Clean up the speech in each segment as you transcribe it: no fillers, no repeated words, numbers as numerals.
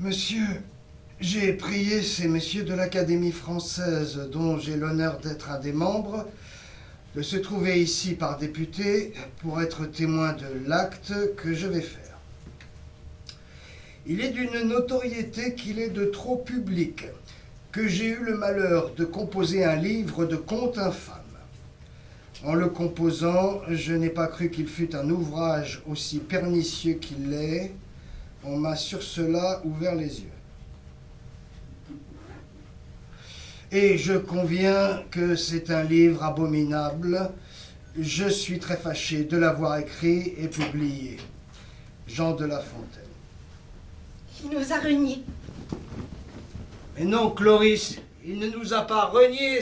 Monsieur, j'ai prié ces messieurs de l'Académie française, dont j'ai l'honneur d'être un des membres, de se trouver ici par député pour être témoin de l'acte que je vais faire. Il est d'une notoriété qu'il est de trop public que j'ai eu le malheur de composer un livre de contes infâmes. En le composant, je n'ai pas cru qu'il fût un ouvrage aussi pernicieux qu'il l'est. On m'a sur cela ouvert les yeux. Et je conviens que c'est un livre abominable. Je suis très fâché de l'avoir écrit et publié. Jean de La Fontaine. Il nous a reniés. Mais non, Cloris, il ne nous a pas reniés.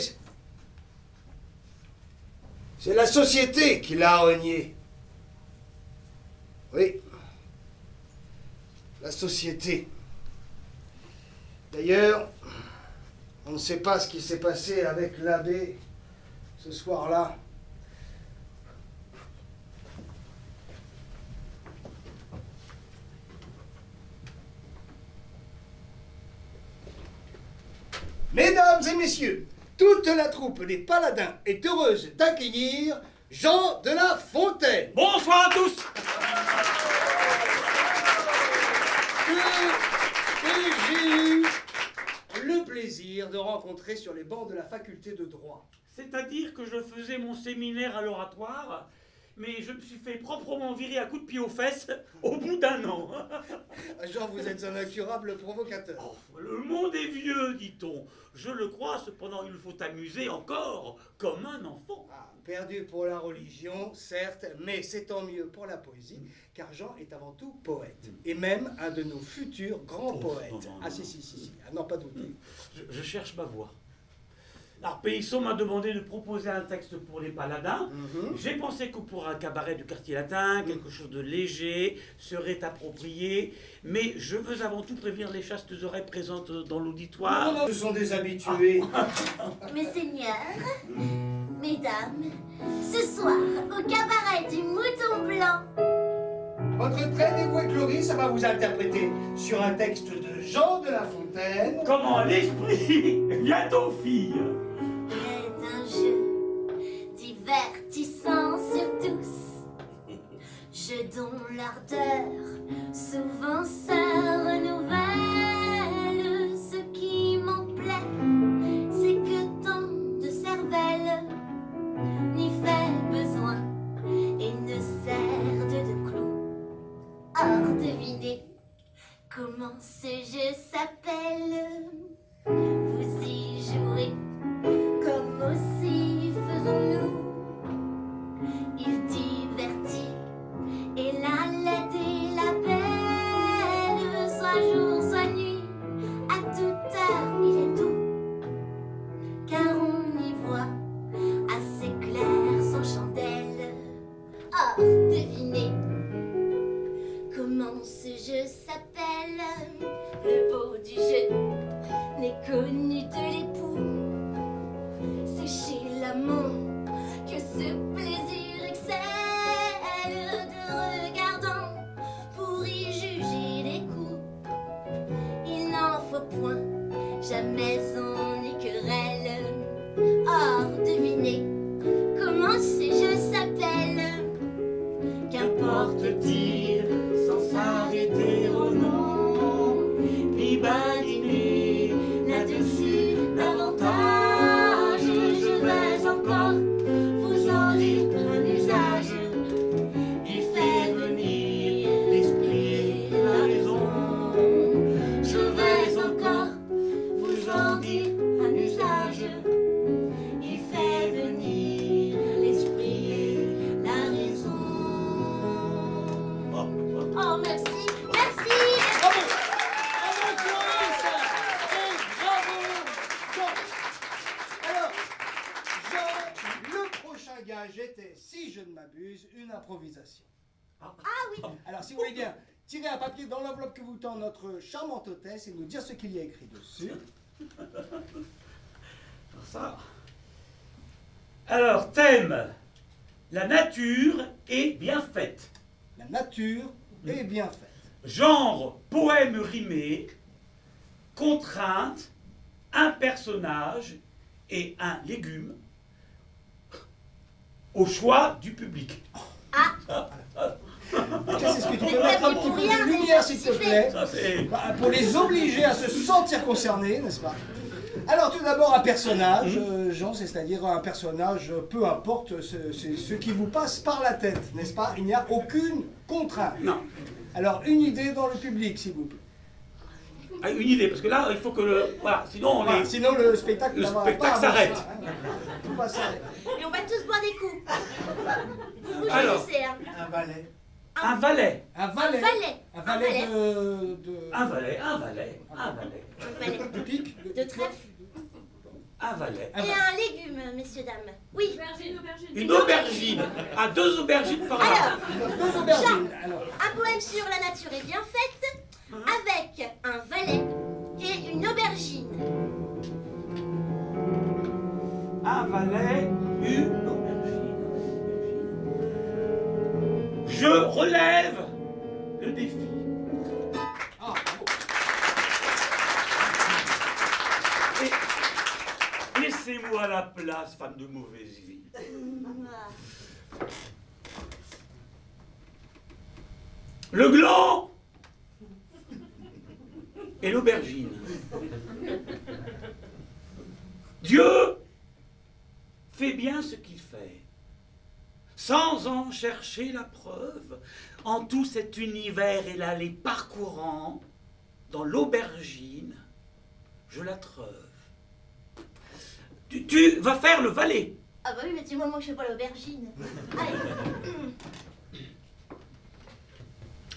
C'est la société qui l'a renié. Oui. La société. D'ailleurs, on ne sait pas ce qui s'est passé avec l'abbé ce soir-là. Mesdames et messieurs, toute la troupe des paladins est heureuse d'accueillir Jean de La Fontaine. Bonsoir à tous. Que j'ai eu le plaisir de rencontrer sur les bancs de la faculté de droit. C'est-à-dire que je faisais mon séminaire à l'oratoire, mais je me suis fait proprement virer à coups de pied aux fesses au bout d'un an. Jean, vous êtes un incurable provocateur. Oh, le monde est vieux, dit-on. Je le crois, cependant il faut amuser encore, comme un enfant. Ah, perdu pour la religion, certes, mais c'est tant mieux pour la poésie, car Jean est avant tout poète, et même un de nos futurs grands poètes. Non, Ah si, à n'en pas douter. Je cherche ma voix. Alors, Pélisson m'a demandé de proposer un texte pour les paladins. J'ai pensé que pour un cabaret du quartier latin, quelque chose de léger serait approprié, mais je veux avant tout prévenir les chastes oreilles présentes dans l'auditoire. Non, ce sont des habitués. Mes seigneurs, mesdames, ce soir, au cabaret du Mouton Blanc, Votre très dévoué Cloris va vous interpréter sur un texte de Jean de La Fontaine. Comment l'esprit vient aux filles. est un jeu divertissant sur tous, jeu dont l'ardeur souvent se renouvelle. Ce qui m'en plaît, c'est que tant de cervelle n'y fait besoin et ne sert de clou. Or, devinez comment ce jeu s'appelle. Vous y jouez comme aussi faisons-nous. Il divertit et la laide et la belle, soit jour, soit nuit, à toute heure il est doux, car on y voit assez clair sans chandelle. Or, devinez comment ce jeu s'appelle. Le beau du jeu n'est connu de l'époux. C'est chez l'amant que ce plaisir excelle. De regardant pour y juger les coups, il n'en faut point jamais on y querelle. Or, devinez comment ce jeu s'appelle. Qu'importe dire sans s'arrêter au nom, ni badiner là-dessus davantage. Je vais encore vous en dire un usage. Il fait venir l'esprit et la raison. Je vais encore vous en dire un usage. Il fait venir l'esprit et la raison. Oh, merci, merci. Bravo Cloris et bravo Jean. Alors, Jean, le prochain gage était, si je ne m'abuse, une improvisation. Ah oui, Alors, si vous voulez bien, tirer un papier dans l'enveloppe que vous tend notre charmante hôtesse et nous dire ce qu'il y a écrit dessus. Alors ça. Alors, thème. La nature est bien faite. La nature est bien faite. Genre, poème rimé. contrainte, un personnage et un légume au choix du public. Est-ce que tu peux mettre un petit peu de lumière, s'il te plaît, Ça, c'est... pour les obliger à se sentir concernés, n'est-ce pas? Alors tout d'abord un personnage, Jean, c'est-à-dire un personnage, peu importe ce qui vous passe par la tête, n'est-ce pas? Il n'y a aucune contrainte. Non. Alors une idée dans le public, s'il vous plaît. Ah, une idée, parce que là, il faut que le... Voilà, sinon on Voilà, est... sinon le spectacle, Le va spectacle pas s'arrête. avancer, hein. Tout va s'arrêter. Et on va tous boire des coups. Vous vous Alors. choisissez, hein. Un valet. Un valet. Un valet. Valet. Un valet de... Un valet, un valet, un valet. Un valet. de pique. De trèfle. Un valet. Un Et valet. un légume, messieurs, dames. Oui. Une aubergine. À 2 aubergines par an. Alors, Deux aubergines. Alors, un poème sur la nature est bien faite, avec un valet et une aubergine. Un valet, une aubergine. Je relève le défi. ah, bravo. Et laissez-moi la place, femme de mauvaise vie. Le gland et l'aubergine. Dieu fait bien ce qu'il fait, sans en chercher la preuve. En tout cet univers et l'allée parcourant, dans l'aubergine, je la treuve. Tu vas faire le valet. Ah bah oui, mais tu vois, moi je fais pas l'aubergine. Allez.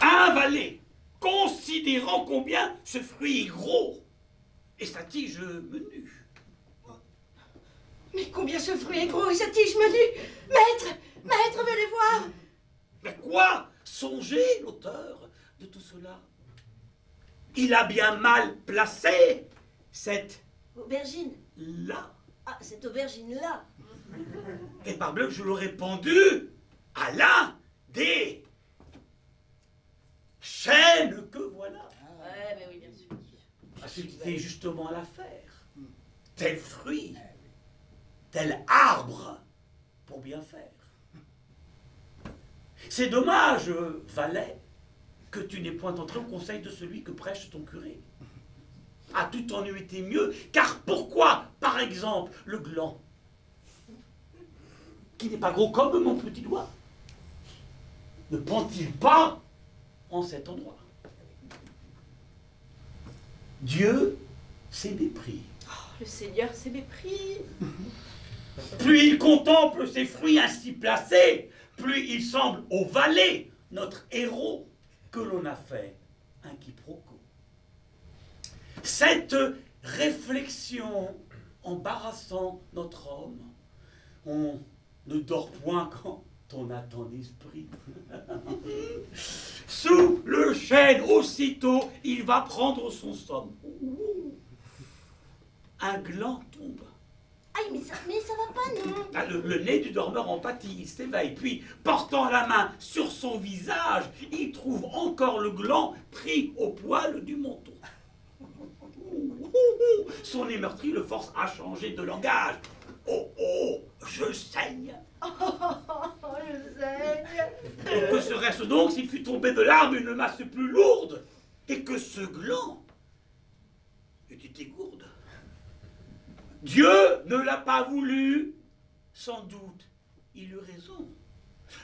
Un valet, considérant combien ce fruit est gros et sa tige menue. Mais combien ce fruit est gros et sa tige menue! Maître! Maître, venez voir! Mais quoi? Songez, l'auteur de tout cela. Il a bien mal placé cette Aubergine. là. Ah, cette aubergine-là. Et parbleu, je l'aurais pendu à l'un des chaînes que voilà. Ouais, mais oui, bien sûr. À ce qui était justement l'affaire. Tel fruit, tel arbre, pour bien faire. C'est dommage, valet, que tu n'aies point entré au conseil de celui que prêche ton curé. Ah, tout en eût été mieux, car pourquoi, par exemple, le gland, qui n'est pas gros comme mon petit doigt, ne pend-il pas en cet endroit? Dieu s'est mépris. Le Seigneur s'est mépris. Plus il contemple ses fruits ainsi placés, plus il semble au valet, notre héros, que l'on a fait un quiproquo. Cette réflexion embarrassant notre homme, on ne dort point quand on a ton esprit. Sous le chêne, aussitôt, il va prendre son somme. Un gland tombe. Aïe, mais ça va pas, non? Ah, le nez du dormeur en pâtit, il s'éveille, puis, portant la main sur son visage, il trouve encore le gland pris au poil du menton. Son nez meurtri le force à changer de langage. Oh, oh, je saigne. Oh, je saigne. Et que serait-ce donc s'il fût tombé de l'arbre une masse plus lourde, et que ce gland eût été gourde? Dieu ne l'a pas voulu, sans doute, il eut raison.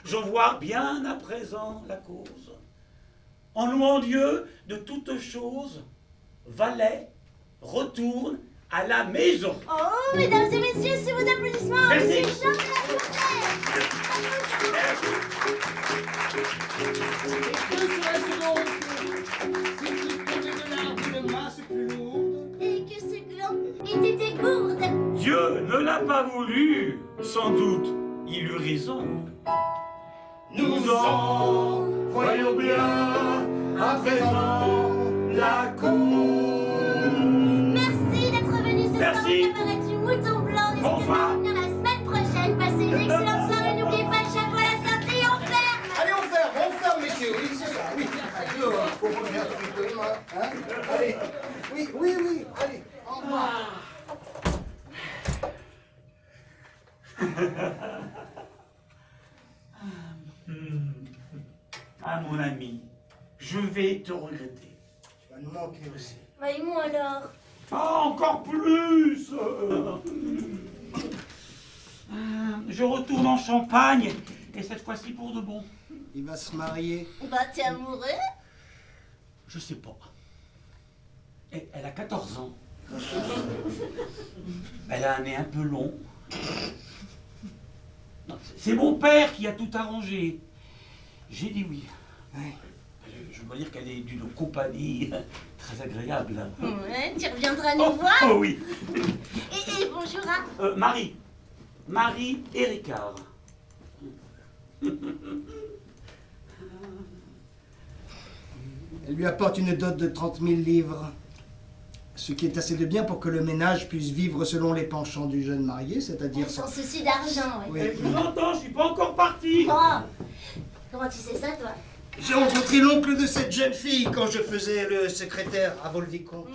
J'en vois bien à présent la cause. En louant Dieu de toutes choses, valet retourne à la maison. Oh, mesdames et messieurs, sous vos applaudissements, Merci. monsieur Jean de la Fontaine. Que serait-ce donc si tu tombais de l'arbre une masse plus lourde? Et que ce gland ait été gourde. Dieu ne l'a pas voulu, sans doute, il eut raison. Nous en voyons bien à présent la cour. Merci d'être venu ce soir Merci. au cabaret du Mouton Blanc. N'hésitez Bonsoir. pas à venir la semaine prochaine. Passez une excellente soirée. N'oubliez pas le chapeau à la santé. On ferme. Allez, on ferme, messieurs, oui, c'est ça, oui. Dehors. Faut revenir un petit peu, moi. Hein? Allez, oui, allez, au revoir. Ah, mon ami, je vais te regretter. Tu vas nous manquer aussi. Bah, et moi alors? Ah, encore plus. Je retourne en Champagne, et cette fois-ci pour de bon. Il va se marier. Bah, t'es amoureux? Je sais pas. Elle a 14 ans. Elle a un nez un peu long. Non, c'est mon père qui a tout arrangé. J'ai dit oui. Ouais. Je dois dire qu'elle est d'une compagnie très agréable. Ouais, tu reviendras nous voir? Oh oui. Et bonjour à... Marie. Marie et Ricard. Elle lui apporte une dot de 30 000 livres. Ce qui est assez de bien pour que le ménage puisse vivre selon les penchants du jeune marié, c'est-à-dire Sans souci d'argent, oui. Je vous entends, je suis pas encore parti. Oh, comment tu sais ça, toi? J'ai rencontré l'oncle de cette jeune fille quand je faisais le secrétaire à Vaux-le-Vicomte.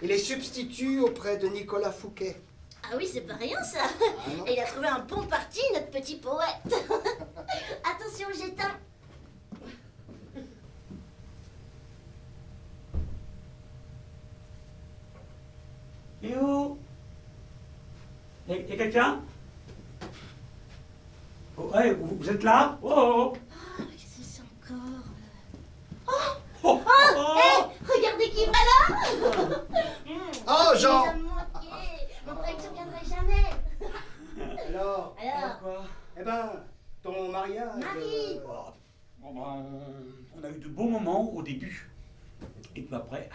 Il est substitut auprès de Nicolas Fouquet. Ah oui, c'est pas rien, ça. non. Et il a trouvé un bon parti, notre petit poète. Attention, j'éteins. Et oh, y a quelqu'un? Oh, ouais, vous êtes là? Oh, oh, Ah, qu'est-ce que c'est encore? oh, Regardez qui va là. Oh, Jean! Il nous a manqué. On croyait que tu reviendrais jamais. Alors quoi? Eh ben, ton mariage... Marie. Bon, ben, on a eu de beaux moments au début. Et puis après...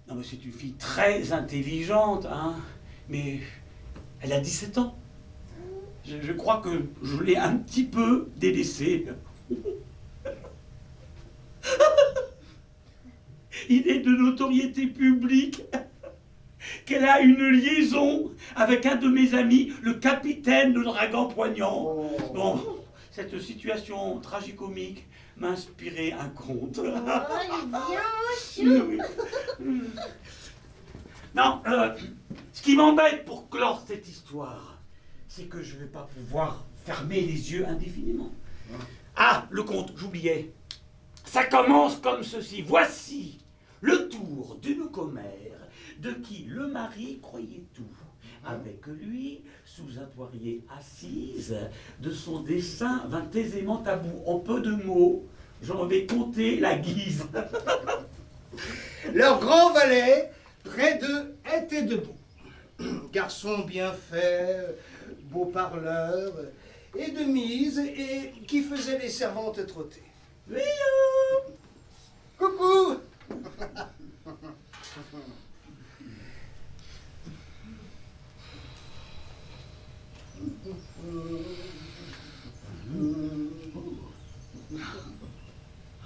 Non, mais c'est une fille très intelligente, hein. Mais elle a 17 ans. Je crois que je l'ai un petit peu délaissée. Il est de notoriété publique qu'elle a une liaison avec un de mes amis, le capitaine de Dragon Poignant. Oh. Bon, cette situation tragicomique m'a inspiré un conte. Oh, il est bien, chou. Non, ce qui m'embête pour clore cette histoire, c'est que je ne vais pas pouvoir fermer les yeux indéfiniment. Ah, le conte, j'oubliais. Ça commence comme ceci. Voici le tour d'une commère de qui le mari croyait tout. Avec lui, sous un poirier assise, de son dessein vint aisément à bout. En peu de mots, j'en vais compter la guise. Leur grand valet, près d'eux, était debout. Garçon bien fait, beau parleur, et de mise, et qui faisait les servantes trotter. Coucou!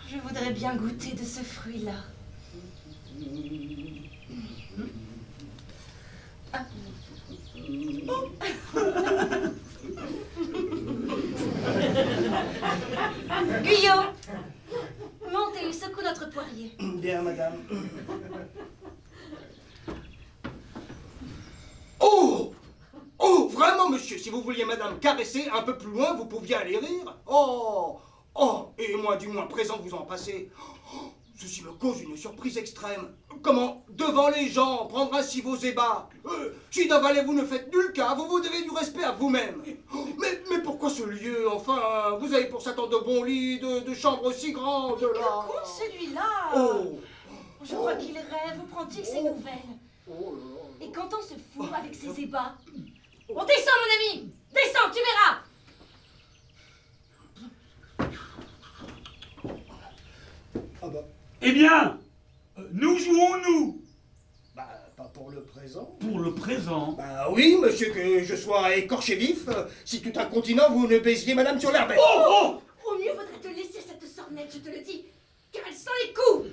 Je voudrais bien goûter de ce fruit-là. Guyot, monte et secoue notre poirier. Bien, madame. Oh! Oh, vraiment, monsieur, si vous vouliez madame caresser un peu plus loin, vous pouviez aller rire. Oh! Oh! Et moi, du moins, présent, vous en passez. Oh, ceci me cause une surprise extrême. Comment, devant les gens, prendre ainsi vos ébats? Si d'un valet vous ne faites nul cas, vous devez du respect à vous-même. Oh, mais pourquoi ce lieu, enfin? Vous avez pour ça tant de bons lits, de chambres aussi grandes, là. Que compte celui-là? Oh! Je crois qu'il rêve ou prend-il ses nouvelles? Oh là là. Et quand on se fout avec ses ébats? On descend, mon ami! Descends, tu verras! Ah bah, Eh bien, nous jouons-nous bah, pas pour le présent. pour le présent. Bah oui, monsieur, que je sois écorché vif, si tout un continent vous ne baisiez madame sur l'herbe. Oh, oh! Au mieux vaudrait te laisser cette sornette, je te le dis, car elle sent les coups!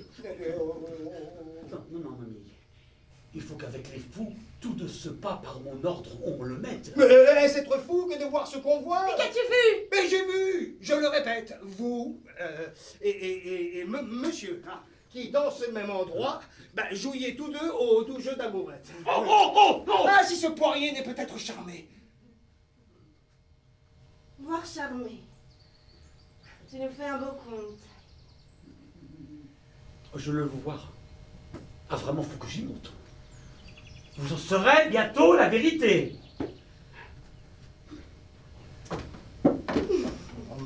Non, non, non, mamie. Il faut qu'avec les fous, tout de ce pas par mon ordre on le mette. Mais est-ce être fou que de voir ce qu'on voit? Mais qu'as-tu vu? Mais j'ai vu, je le répète, vous monsieur, hein, qui dans ce même endroit, jouiez tous deux au doux jeu d'amourette. Oh, oh, oh, oh! Ah, si ce poirier n'est peut-être charmé. Voir charmé. Tu nous fais un beau conte. Je le vois. Ah, vraiment, faut que j'y monte. Vous en saurez bientôt la vérité. Oh,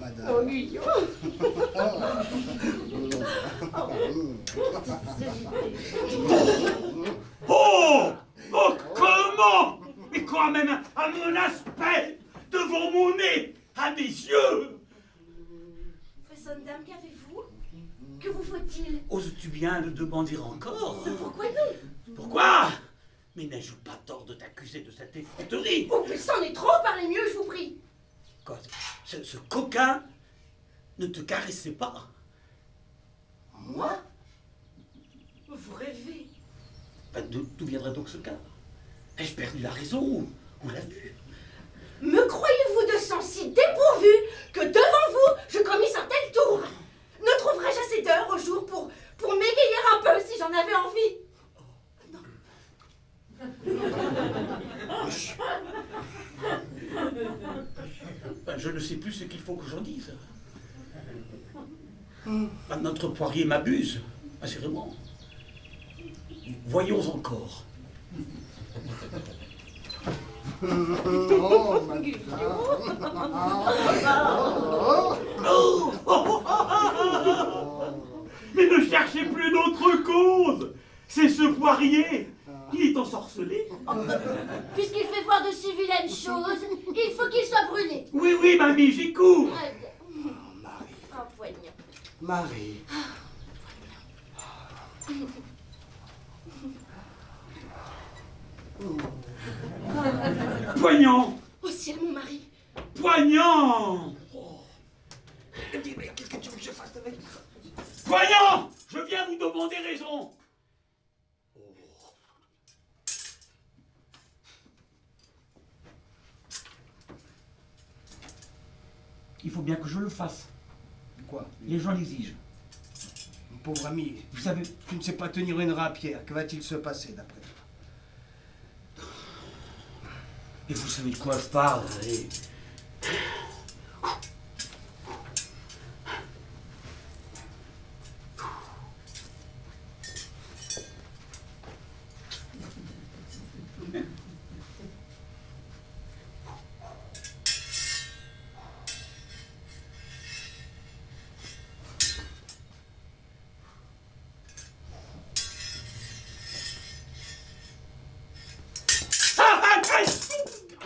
madame. Oh, Guillaume. Oh! Oh, comment? Mais quand même, à mon aspect, devant mon nez, à mes yeux! Personne dame, qu'avez-vous? Que vous faut-il? Oses-tu bien le demander encore? Mais pourquoi non? Pourquoi? Mais n'ai-je pas tort de t'accuser de cette effronterie? Oh, mais c'en est trop, parlez mieux, je vous prie. Quoi, ce coquin ne te caressait pas? Moi? Vous rêvez. D'où viendrait donc ce cas? Ai-je perdu la raison ou la vue? Me croyez-vous de sens si dépourvu que devant vous, je commisse un tel tour? Ne trouverais-je assez d'heures au jour pour m'égayer un peu si j'en avais envie? Je ne sais plus ce qu'il faut que j'en dise. Notre poirier m'abuse, assurément. Voyons encore. Oh, madame. Mais ne cherchez plus d'autre cause. C'est ce poirier. Il est ensorcelé. Puisqu'il fait voir de si vilaines choses, il faut qu'il soit brûlé. Oui, oui, mamie, j'y cours. Un poignard. Marie. Poignant. Au ciel, mon mari. Poignant. Mais qu'est-ce que tu veux que je fasse avec ça? Poignant. Je viens vous demander raison. Il faut bien que je le fasse. Quoi? Les gens l'exigent. Mon pauvre ami, Vous savez, tu ne sais pas tenir une rapière. Que va-t-il se passer d'après toi? et vous savez de quoi je parle. Et...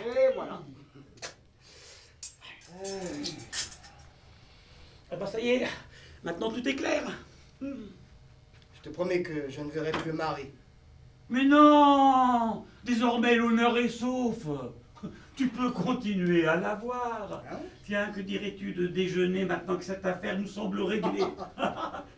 Et voilà. Ah bah ça y est, maintenant tout est clair. Je te promets que je ne verrai plus Marie. Mais non! Désormais l'honneur est sauf. Tu peux continuer à la voir. Hein? Tiens, que dirais-tu de déjeuner maintenant que cette affaire nous semble réglée?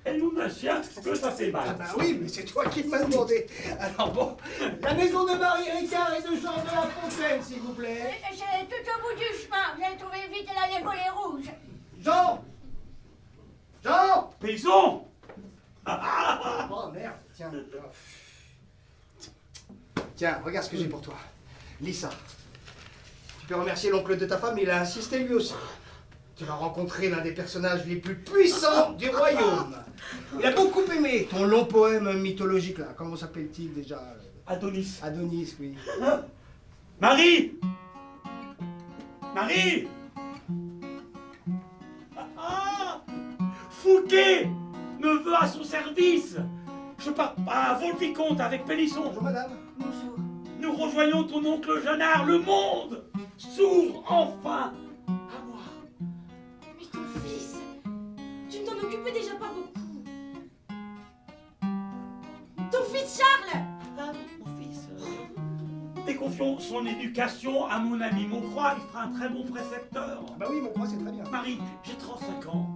Et nous, ma chien, que ça fait Ah mal. bah oui, mais c'est toi qui m'as demandé. Alors bon, la maison de Marie Ricard et de Jean de la Fontaine, s'il vous plaît. C'est tout au bout du chemin. Vous allez trouver vite l'allée volée rouge. Jean! Jean! Payson! Oh merde, tiens. Tiens, regarde ce que j'ai pour toi. Lis ça. Tu peux remercier l'oncle de ta femme, il a insisté lui aussi. Tu vas rencontrer l'un des personnages les plus puissants du royaume. Il a beaucoup aimé ton long poème mythologique là. Comment s'appelle-t-il déjà? Adonis. Adonis, oui. Marie! Marie! Fouquet! Neveu à son service! Je pars à Volpicomte avec Pélisson. Bonjour madame. Bonjour. Nous rejoignons ton oncle Jeannard. Le monde s'ouvre enfin à moi. Mais ton fils, tu ne t'en occupais déjà pas beaucoup. Ton fils Charles! Ah, mon fils. Et confions son éducation à mon ami Maucroix. Il fera un très bon précepteur. Bah oui, mon croix, c'est très bien. Marie, j'ai 35 ans.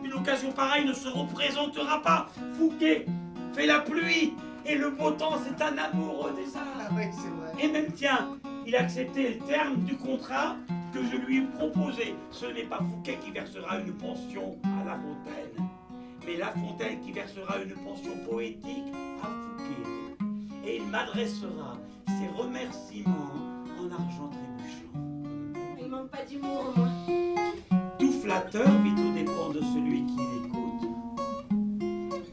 Une occasion pareille ne se représentera pas. Fouquet fait la pluie Et le beau temps, c'est un amoureux des arts. Ah oui, c'est vrai. Et même, tiens, il a accepté le terme du contrat que je lui ai proposé. Ce n'est pas Fouquet qui versera une pension à La Fontaine, mais La Fontaine qui versera une pension poétique à Fouquet. Et il m'adressera ses remerciements en argent trébuchant. Il manque pas d'humour, moi. Tout flatteur vit au dépend de celui qui l'écoute.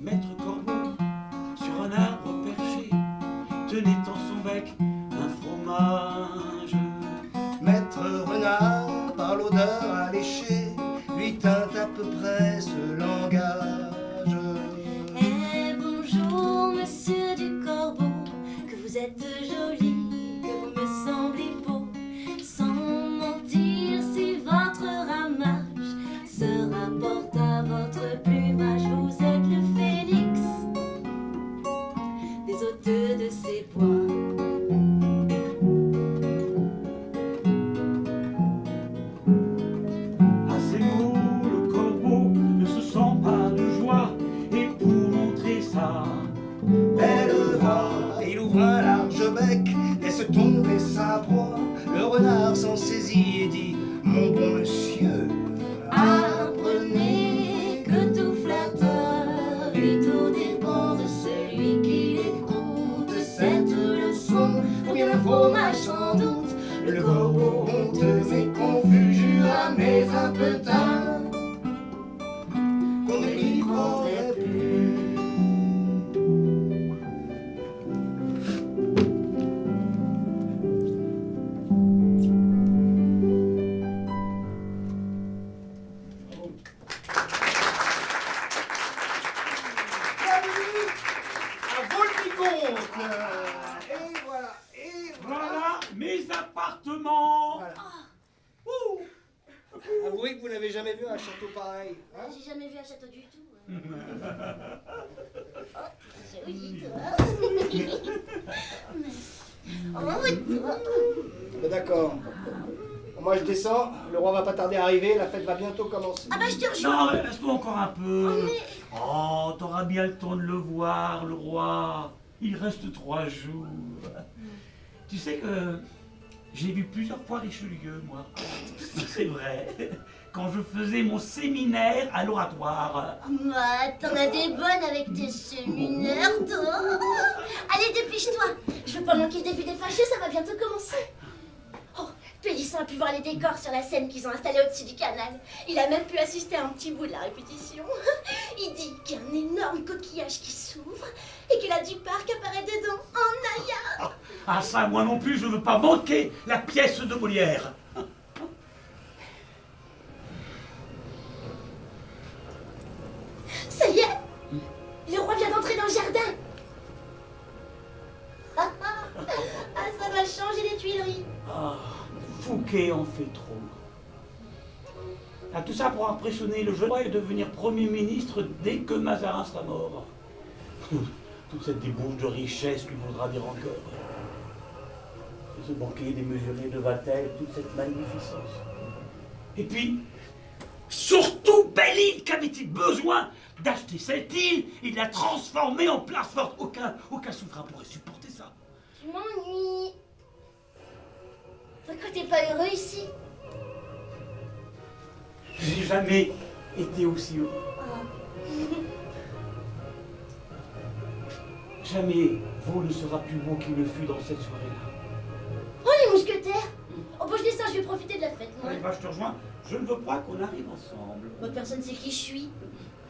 Maître Corbeau, sur un arbre perché, tenait en son bec un fromage. Maître Renard, par l'odeur alléchée, lui tint à peu près ce langage. Eh bonjour, monsieur du Corbeau, que vous êtes joli, que vous me semblez beau. Sans mentir, si votre ramage se rapporte à votre plumage, vous êtes le phénix des hôtes de ces bois. À ces mots, le corbeau ne se sent pas de joie, et pour montrer sa Belle voix, il ouvre un large bec, laisse tomber sa proie. Le renard s'en saisit et dit: Mon bon monsieur, Apprenez que tout flatteur vit au dépend de celui qui écoute cette leçon. Pour bien le fromage sans doute, le corbeau honteux et confus jura, mais un peu tard, qu'on ne lui prendrait plus. Bienvenue à Volpicomte. Et voilà, et voilà mes appartements. voilà. Ouh. Avouez que vous n'avez jamais vu un château pareil. Hein? j'ai jamais vu un château du tout. Oh, joli toi. Oh, toi. Bah, d'accord. Moi je descends, le roi va pas tarder à arriver, la fête va bientôt commencer. Ah bah je te rejoins. Non, reste-toi encore un peu. Oh, t'auras bien le temps de le voir, le roi. Il reste 3 jours. Tu sais que j'ai vu plusieurs fois Richelieu, moi. C'est vrai. Quand je faisais mon séminaire à l'oratoire. Bah, t'en as des bonnes avec tes séminaires, toi. Allez, dépêche-toi. Je veux pas manquer le début des fâcheux, ça va bientôt commencer. Oh, Pélisson a pu voir les décors sur la scène qu'ils ont installée au-dessus du canal. Il a même pu assister à un petit bout de la répétition. Il dit qu'il y a un énorme coquillage qui s'ouvre et que la du parc apparaît dedans en naïade. Ah ça, moi non plus, je veux pas manquer la pièce de Molière. Ça y est, le roi vient d'entrer dans le jardin. Ah, ça va changer les Tuileries. Ah, Fouquet en fait trop. Ah, tout ça pour impressionner le jeune roi et devenir Premier ministre dès que Mazarin sera mort. Toute cette débauche de richesse lui vaudra des rancœurs. Et ce banquet démesuré de Vatel, toute cette magnificence. Et puis, surtout, Belle-Île, qu'avait-il besoin d'acheter cette île et de la transformer en place forte? Aucun souverain pourrait supporter ça. Je m'ennuie. Pourquoi t'es pas heureux ici? J'ai jamais été aussi heureux. Jamais Vaux ne sera plus beau qu'il le fut dans cette soirée-là. Oh, les mousquetaires. Oh, bah je dis ça, je vais profiter de la fête, moi. Allez, va, je te rejoins. Je ne veux pas qu'on arrive ensemble. Bah, personne sait qui je suis.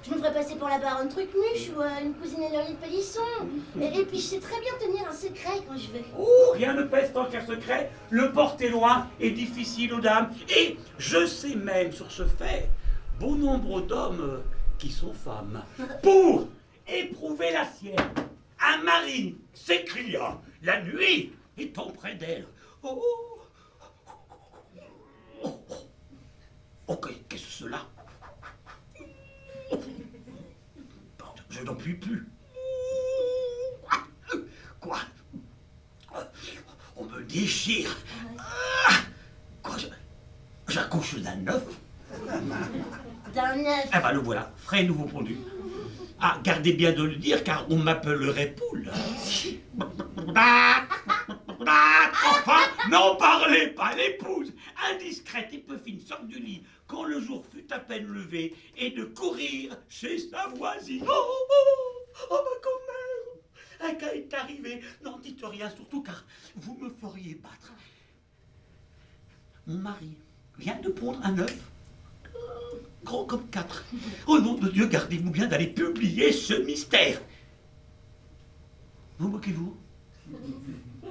Je me ferais passer pour la baronne Trucmuche ou une cousine éloignée de Pélisson. Et puis je sais très bien tenir un secret quand je veux. Oh, rien ne pèse tant qu'un secret. Le porter loin est difficile aux dames. Et je sais même sur ce fait bon nombre d'hommes qui sont femmes. Pour éprouver la sienne, un mari s'écria la nuit étant près d'elle. Oh, ok, qu'est-ce que cela? Je n'en puis plus. Quoi? On me déchire. Quoi? J'accouche d'un œuf? D'un œuf. Eh ben le voilà, frais nouveau pondu. Ah, gardez bien de le dire, car on m'appellerait Poule. Enfin, n'en parlez pas, l'épouse, indiscrète et peu fine, sort du lit, quand le jour fut à peine levé, et de courir chez sa voisine. Oh, ma commère, un cas est arrivé, n'en dites rien, surtout car vous me feriez battre. Mon mari vient de pondre un œuf, gros comme 4. Au nom de Dieu, gardez-vous bien d'aller publier ce mystère. Vous moquez-vous?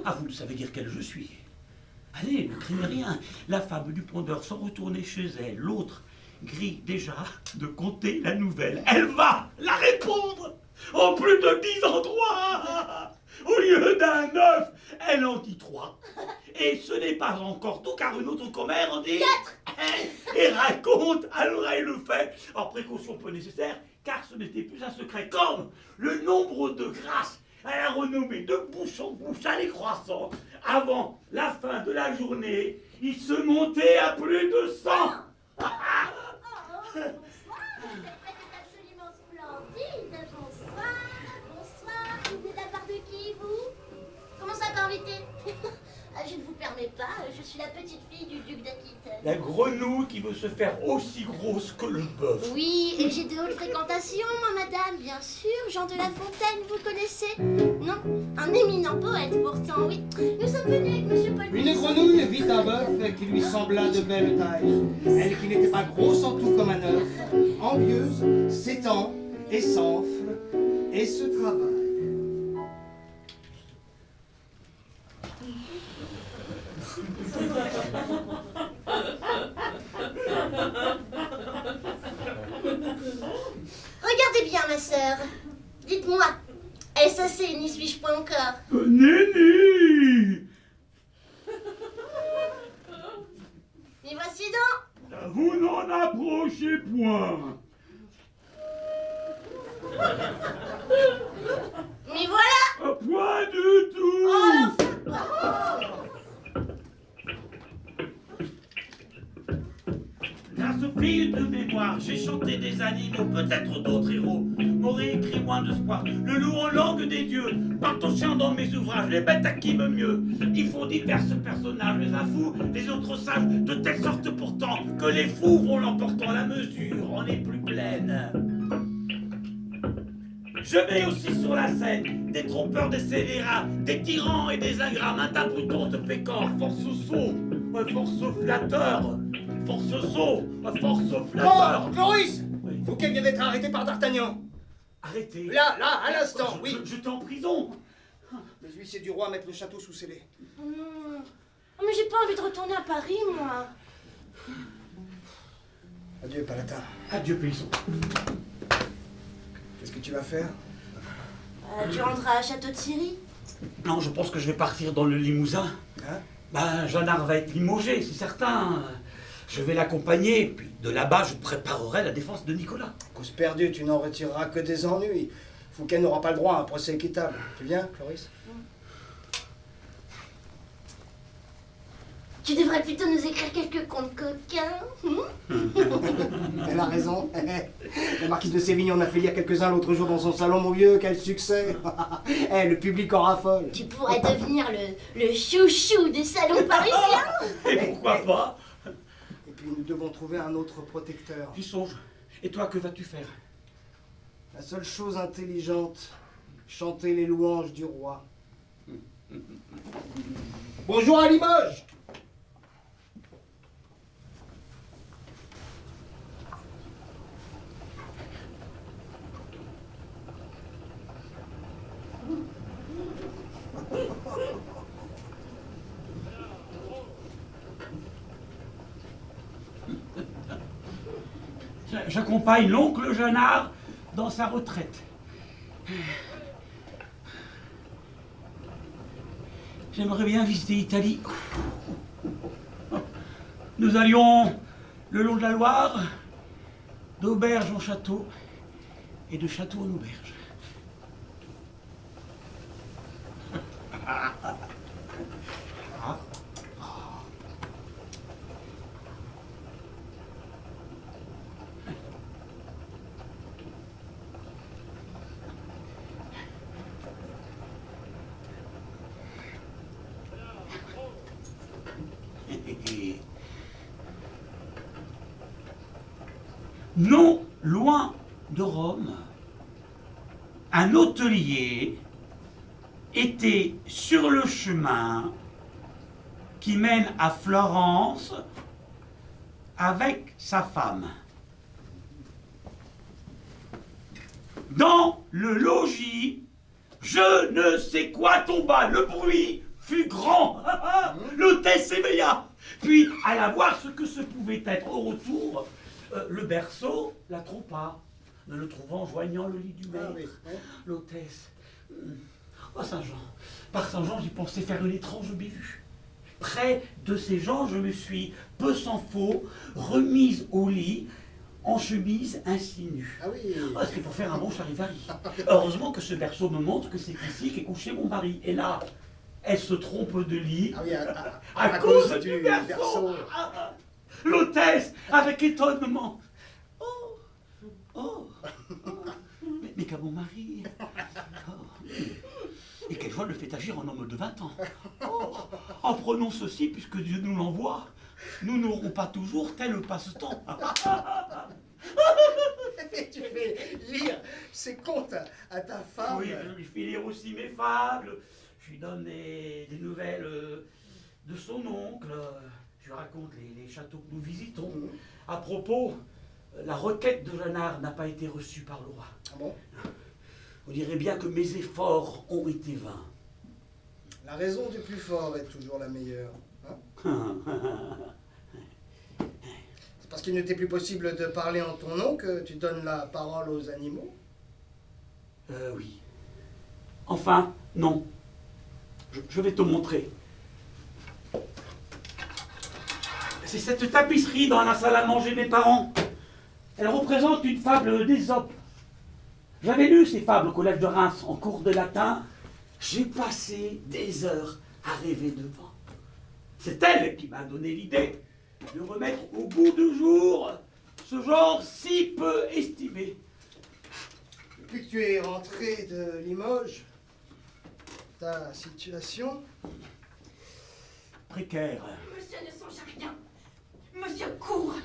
Ah, vous ne savez dire quel je suis. Allez, ne craignez rien. La femme du pondeur s'en retournait chez elle. L'autre grille déjà de conter la nouvelle. Elle va la répondre en plus de 10 endroits. Au lieu d'un 9, elle en dit 3. Et ce n'est pas encore tout, car une autre commère en dit 4. Et raconte à l'oreille le fait, en précaution peu nécessaire, car ce n'était plus un secret. Comme le nombre de grâces à la renommée de bouche en bouche allait croissant, avant la fin de la journée, il se montait à plus de 100. Bonsoir, cette fête est absolument splendide. Bonsoir, vous venez de la part de qui, vous? Comment ça, pas invité? Je ne vous permets pas, je suis la petite fille du duc d'Aquitaine. La grenouille qui veut se faire aussi grosse que le bœuf. Oui, et j'ai de hautes fréquentations, moi, madame, bien sûr. Jean de La Fontaine, vous connaissez? Non, un éminent poète, pourtant, oui. Nous sommes venus avec monsieur Paul. Une grenouille vit un bœuf qui lui sembla de belle taille. Elle qui n'était pas grosse en tout comme un œuf, envieuse, s'étend et s'enfle et se travaille. Regardez bien, ma sœur. Dites-moi, est-ce assez, n'y suis-je pas encore? Néni! Mais voici donc. Vous n'en approchez point. Mais voilà. Point du tout. Oh, l'enfant. Grâce au fil de mémoire, j'ai chanté des animaux, peut-être d'autres héros. M'aurait écrit moins de soir, le loup en langue des dieux. Partochant dans mes ouvrages, les bêtes à qui me mieux. Ils font divers personnages, les uns fous, les autres sages, de telle sorte pourtant que les fous vont l'emportant, la mesure en est plus pleine. Je mets aussi sur la scène des trompeurs, des scélérats, des tyrans et des ingrats, maintes brutons de pécor, force saut, force flatteur, force saut, force flatteur. Oh, Cloris! Oui. Vous qui venez d'être arrêté par D'Artagnan. Arrêtez. Là, à l'instant, oui. J'étais en prison. Les huissiers du roi mettent le château sous scellé. Oh non. Oh, mais j'ai pas envie de retourner à Paris, moi. Adieu, Palatin. Adieu, paysan. Qu'est-ce que tu vas faire? Tu rentreras à Château-Thierry? Non, je pense que je vais partir dans le Limousin. Hein? Ben, Jeannard va être limogé, c'est certain. Je vais l'accompagner, puis de là-bas, je préparerai la défense de Nicolas. Cause perdue, tu n'en retireras que des ennuis. Fouquet n'aura pas le droit à un procès équitable. Tu viens, Cloris? Tu devrais plutôt nous écrire quelques contes coquins. Elle a raison. La marquise de Sévigné en a fait lire quelques-uns l'autre jour dans son salon, mon vieux. Quel succès. Le public en raffole. Tu pourrais devenir le chouchou des salons parisiens. Et pourquoi pas? Et puis nous devons trouver un autre protecteur. J'y songe. Et toi, que vas-tu faire? La seule chose intelligente, chanter les louanges du roi. Bonjour à Limoges! J'accompagne l'oncle Jeannard dans sa retraite. J'aimerais bien visiter l'Italie. Nous allions le long de la Loire, d'auberge en château et de château en auberge. Non loin de Rome, un hôtelier était sur le chemin qui mène à Florence avec sa femme. Dans le logis, je ne sais quoi tomba, le bruit fut grand. L'hôtesse s'éveilla, puis alla voir ce que ce pouvait être. Au retour, le berceau la trompa, ne le trouvant joignant le lit du maître. L'hôtesse, oh Saint-Jean, par Saint-Jean, j'y pensais faire une étrange bévue. Près de ces gens, je me suis, peu s'en faut, remise au lit, en chemise ainsi nue. Ah oui. Oh, c'est pour faire un bon charivari. Heureusement que ce berceau me montre que c'est ici qu'est couché mon mari. Et là, elle se trompe de lit Ah oui, à cause du berceau. Ah, l'hôtesse, avec étonnement. Oh, oh, mais qu'à mon mari. Oh. Et quelle joie le fait agir en homme de 20 ans. Oh, apprenons ceci, puisque Dieu nous l'envoie. Nous n'aurons pas toujours tel passe-temps. Tu fais lire ces contes à ta femme. Oui, je lui fais lire aussi mes fables. Je lui donne des nouvelles de son oncle. Je lui raconte les châteaux que nous visitons. À propos, la requête de Jeannard n'a pas été reçue par le roi. Ah bon? On dirait bien que mes efforts ont été vains. La raison du plus fort est toujours la meilleure. Hein? C'est parce qu'il ne t'est plus possible de parler en ton nom que tu donnes la parole aux animaux? Oui. Enfin, non. Je vais te montrer. C'est cette tapisserie dans la salle à manger des parents. Elle représente une fable d'Ésope. J'avais lu ces fables au collège de Reims en cours de latin. J'ai passé des heures à rêver devant. C'est elle qui m'a donné l'idée de remettre au goût du jour ce genre si peu estimé. Depuis que tu es rentré de Limoges, ta situation... Précaire. Monsieur ne songe à rien. Monsieur court.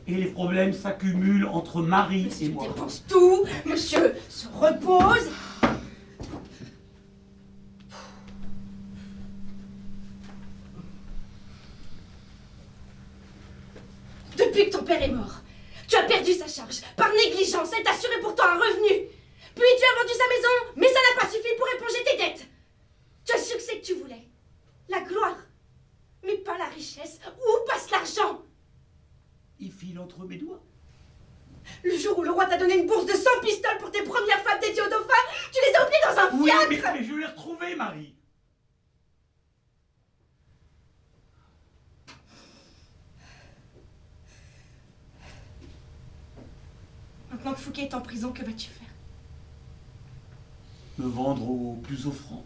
Et les problèmes s'accumulent entre Marie et Monsieur moi. dépense tout. Monsieur se repose. Depuis que ton père est mort, tu as perdu sa charge. Par négligence, elle t'assurait pourtant un revenu. Puis tu as vendu sa maison, mais ça n'a pas suffi pour éponger tes dettes. Tu as le succès que tu voulais. La gloire. Mais pas la richesse. Où passe l'argent? Il file entre mes doigts. Le jour où le roi t'a donné une bourse de 100 pistoles pour tes premières femmes dédiées au dauphin, tu les as oubliées dans un Oui, fiacre. mais je l'ai retrouvé, Marie. Maintenant que Fouquet est en prison, que vas-tu faire? Me vendre au plus offrant.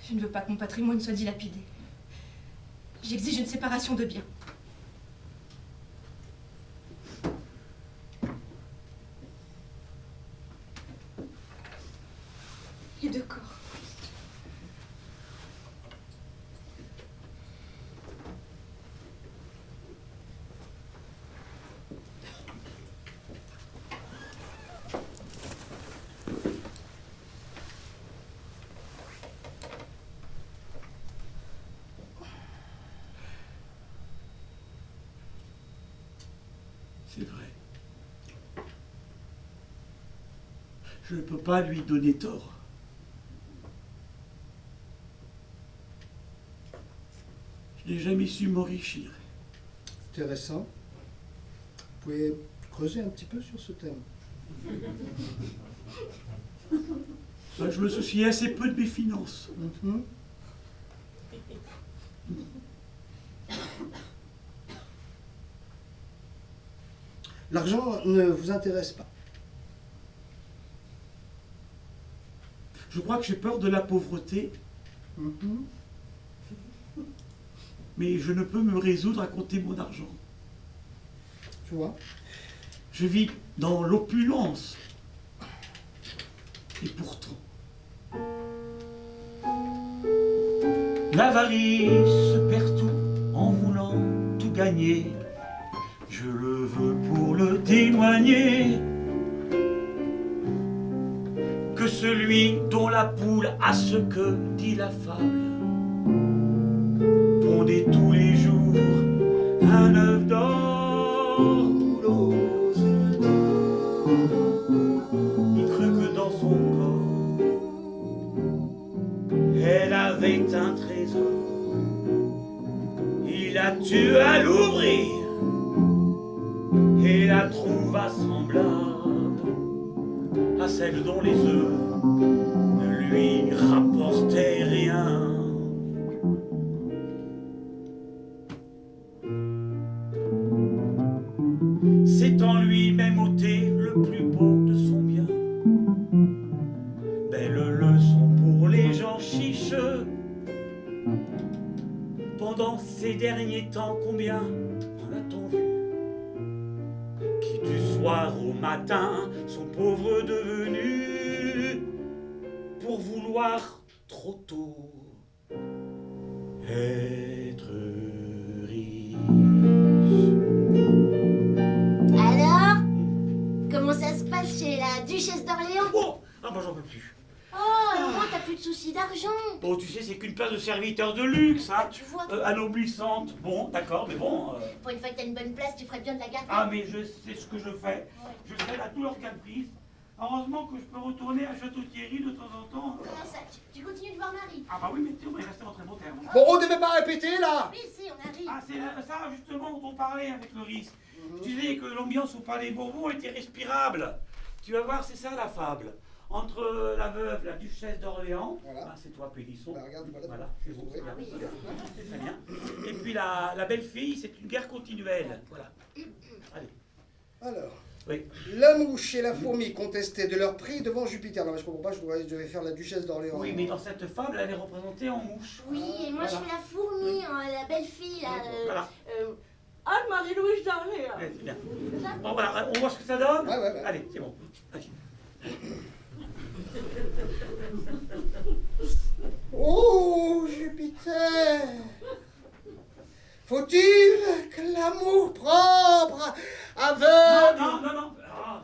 Je ne veux pas que mon patrimoine soit dilapidé. J'exige une séparation de biens. Et de corps. C'est vrai. Je ne peux pas lui donner tort. Je n'ai jamais su m'enrichir. Intéressant. Vous pouvez creuser un petit peu sur ce thème. Je me souciais assez peu de mes finances. L'argent ne vous intéresse pas? Je crois que j'ai peur de la pauvreté, mais je ne peux me résoudre à compter mon argent. Tu vois? Je vis dans l'opulence. Et pourtant, L'avarice perd tout en voulant tout gagner. Je le veux pour le témoigner. Que celui dont la poule a ce que dit la fable pondait tous les jours un œuf d'or. Il crut que dans son corps elle avait un trésor. Il la tua à l'ouvrir et la trouva semblable à celle dont les œufs ne lui rapportaient rien. C'est en lui-même ôté le plus beau de son bien. Belle leçon pour les gens chiches. Pendant ces derniers temps, combien en a-t-on vu qui du soir au matin sont pauvres devenus pour vouloir trop tôt être riches. Alors, comment ça se passe chez la duchesse d'Orléans? Oh, ah moi j'en peux plus. Oh, au moins t'as plus de soucis d'argent. Bon, tu sais, c'est qu'une place de serviteur de luxe, hein. Tu vois, Anoblissante. Bon, d'accord, mais bon. pour une fois que t'as une bonne place, tu ferais bien de la garder. Ah, mais je sais ce que je fais. Je fais à tous leurs caprices. Heureusement que je peux retourner à Château-Thierry de temps en temps. Comment ça, tu continues de voir Marie? Ah bah oui, mais on est resté en très bon terme. Bon, on devait pas répéter là. Oui, si, on arrive. Ah, c'est ça justement dont on parlait avec Loris. Je disais que l'ambiance au Palais Bourbon était respirable. Tu vas voir, c'est ça la fable. Entre la veuve, la duchesse d'Orléans, Voilà. ah, c'est toi Pélisson. Bah, regarde, voilà. Voilà, c'est bon, c'est bien. Ah oui. C'est très bien. Et puis la belle-fille, c'est une guerre continuelle. Voilà. Allez. Alors, Oui. la mouche et la fourmi contestaient de leur prix devant Jupiter. Non, mais je comprends pas, je devais faire la duchesse d'Orléans. Oui, mais dans cette fable, elle est représentée en mouche. Oui, et moi je Voilà. fais la fourmi, hein, la belle fille, là. Voilà. Anne-Marie-Louise d'Orléans. Ouais, c'est bien. Bon, voilà, on voit ce que ça donne. Ouais. Allez, c'est bon. Allez. Oh, Jupiter! Faut-il que l'amour propre, aveugle... Non. Ah,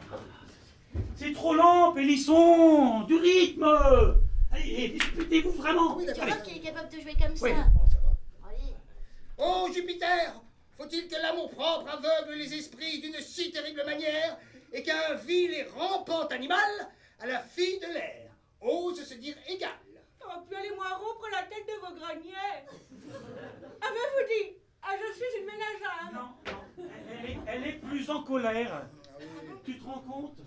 c'est trop lent, Pélisson. Du rythme. Allez, disputez-vous vraiment. Oui, Tu d'accord. vois qu'il est capable de jouer comme Oui. ça. Bon, ça va. Allez. Oh, Jupiter! Faut-il que l'amour propre aveugle les esprits d'une si terrible manière et qu'un vil et rampant animal, à la fille de l'air, ose se dire égal? Oh, puis allez-moi rompre la tête de vos greniers. Avez-vous dit? Ah, je suis une ménagère. Non. Elle est plus en colère. Tu te rends compte?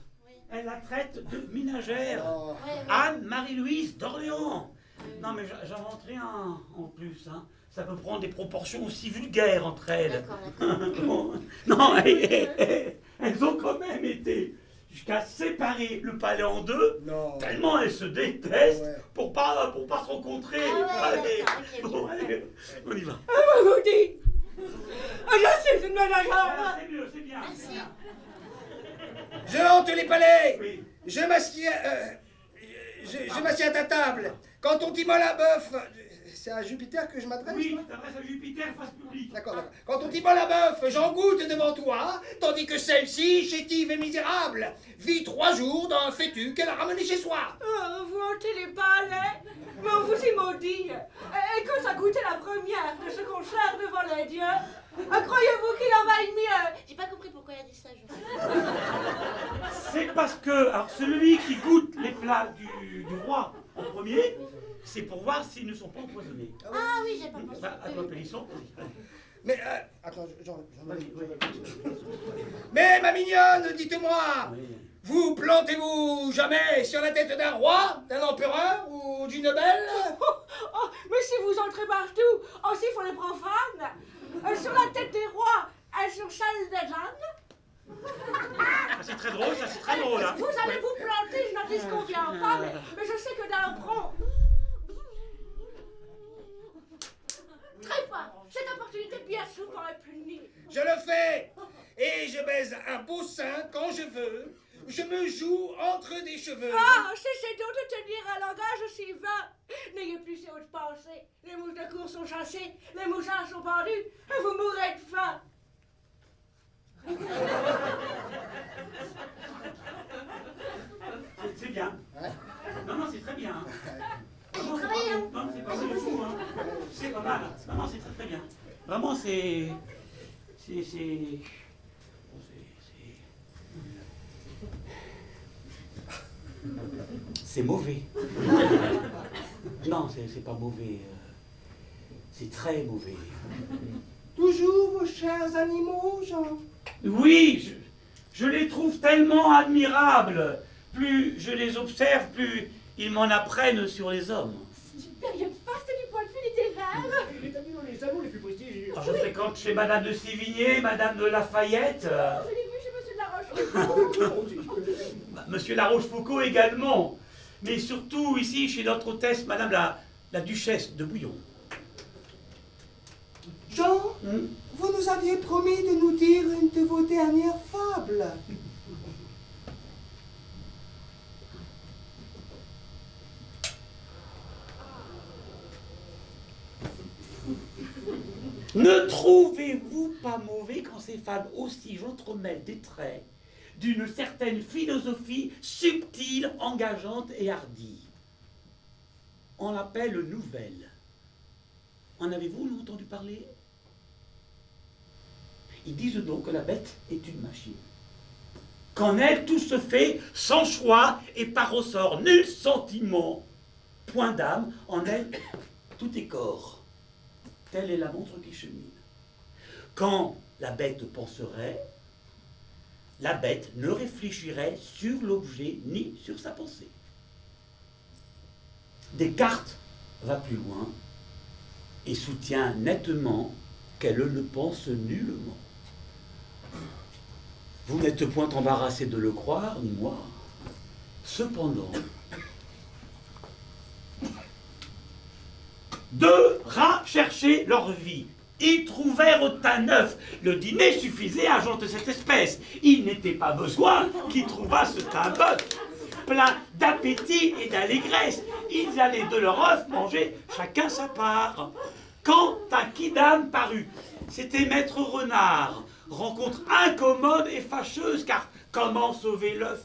Elle la traite de ménagère. Oh. Ouais. Anne-Marie-Louise d'Orléans. Non, mais j'invente rien en plus. Hein. Ça peut prendre des proportions aussi vulgaires entre elles. D'accord. Bon, non, elles ont quand même été jusqu'à séparer le palais en deux, Non. tellement elles se détestent Ouais. pour pas se rencontrer. Ah ouais, Allez, d'accord, ok, bon, ok. allez, on y va. Avez-vous dit? Ah, je suis une ménagère. Ah, c'est mieux, c'est bien. c'est Merci. bien. Je hante les palais! Oui. Je m'assieds à ta table. Quand on t'immole un bœuf... C'est à Jupiter que je m'adresse? Oui, moi tu t'adresses à Jupiter face publique. D'accord. Quand on t'immole un bœuf, j'en goûte devant toi, tandis que celle-ci, chétive et misérable, vit 3 jours dans un fétu qu'elle a ramené chez soi. Oh, vous hantez les palais, mais on vous y maudit. Et quand ça goûtait la première de ce qu'on sert devant les dieux, croyez-vous qu'il en vaille mieux? J'ai pas compris pourquoi il a dit ça, je C'est parce que alors, celui qui goûte les plats du roi en premier, c'est pour voir s'ils ne sont pas empoisonnés. Ah oui, j'ai pas pensé. Bah, à toi, Pélisson. Mais, attends, j'en Vas-y, oui. Mais, ma mignonne, dites-moi, Oui. vous plantez-vous jamais sur la tête d'un roi, d'un empereur ou d'une belle? Oh, mais si vous entrez partout, aussi il faut les profanes. Sur la tête des rois et sur celle des ânes. Ah, c'est très drôle, ça, c'est très drôle. Hein. Vous allez vous planter, je n'en dis qu'on vient pas, mais je sais que d'un prompt. Très pas, cette opportunité bien souvent est punie. Je le fais, et je baise un beau sein quand je veux, Je me joue entre des cheveux. Ah, cessez donc de tenir un langage aussi vain. N'ayez plus ces hautes pensées. Les mouches de cour sont chassées, les mouchards sont pendus, et vous mourrez de faim. C'est bien. Non, non, c'est très bien. Non, c'est pas travaille, fou. Non, c'est pas mal du tout. Hein. C'est pas mal. Non, non, c'est très très bien. Vraiment, c'est... C'est mauvais. Non, c'est pas mauvais. C'est très mauvais. Toujours vos chers animaux, Jean. Oui, je les trouve tellement admirables. Plus je les observe, plus ils m'en apprennent sur les hommes. C'est une période faste du point de vue littéraire. Il est ami dans les salons les plus prestigieux. Je fréquente chez Madame de Sévigné, Madame de Lafayette, Je l'ai vu chez Monsieur de la Rochefoucauld. Monsieur La Rochefoucauld également. Mais surtout ici chez notre hôtesse, Madame la Duchesse de Bouillon. Jean, vous nous aviez promis de nous dire une de vos dernières fables. Ne trouvez-vous pas mauvais quand ces femmes aussi j'entremêlent des traits d'une certaine philosophie subtile, engageante et hardie? On l'appelle nouvelle. En avez-vous entendu parler? Ils disent donc que la bête est une machine. Qu'en elle, tout se fait sans choix et par ressort. Nul sentiment, point d'âme. En elle, tout est corps. Telle est la montre qui chemine. Quand la bête penserait, la bête ne réfléchirait sur l'objet ni sur sa pensée. Descartes va plus loin et soutient nettement qu'elle ne pense nullement. Vous n'êtes point embarrassé de le croire, ni moi. Cependant, deux rats cherchaient leur vie. Ils trouvèrent un œuf. Le dîner suffisait à gente cette espèce. Il n'était pas besoin qu'ils trouvassent un bœuf. Plein d'appétit et d'allégresse, ils allaient de leur œuf manger chacun sa part. Quand un quidam parut, c'était Maître Renard. Rencontre incommode et fâcheuse, car comment sauver l'œuf?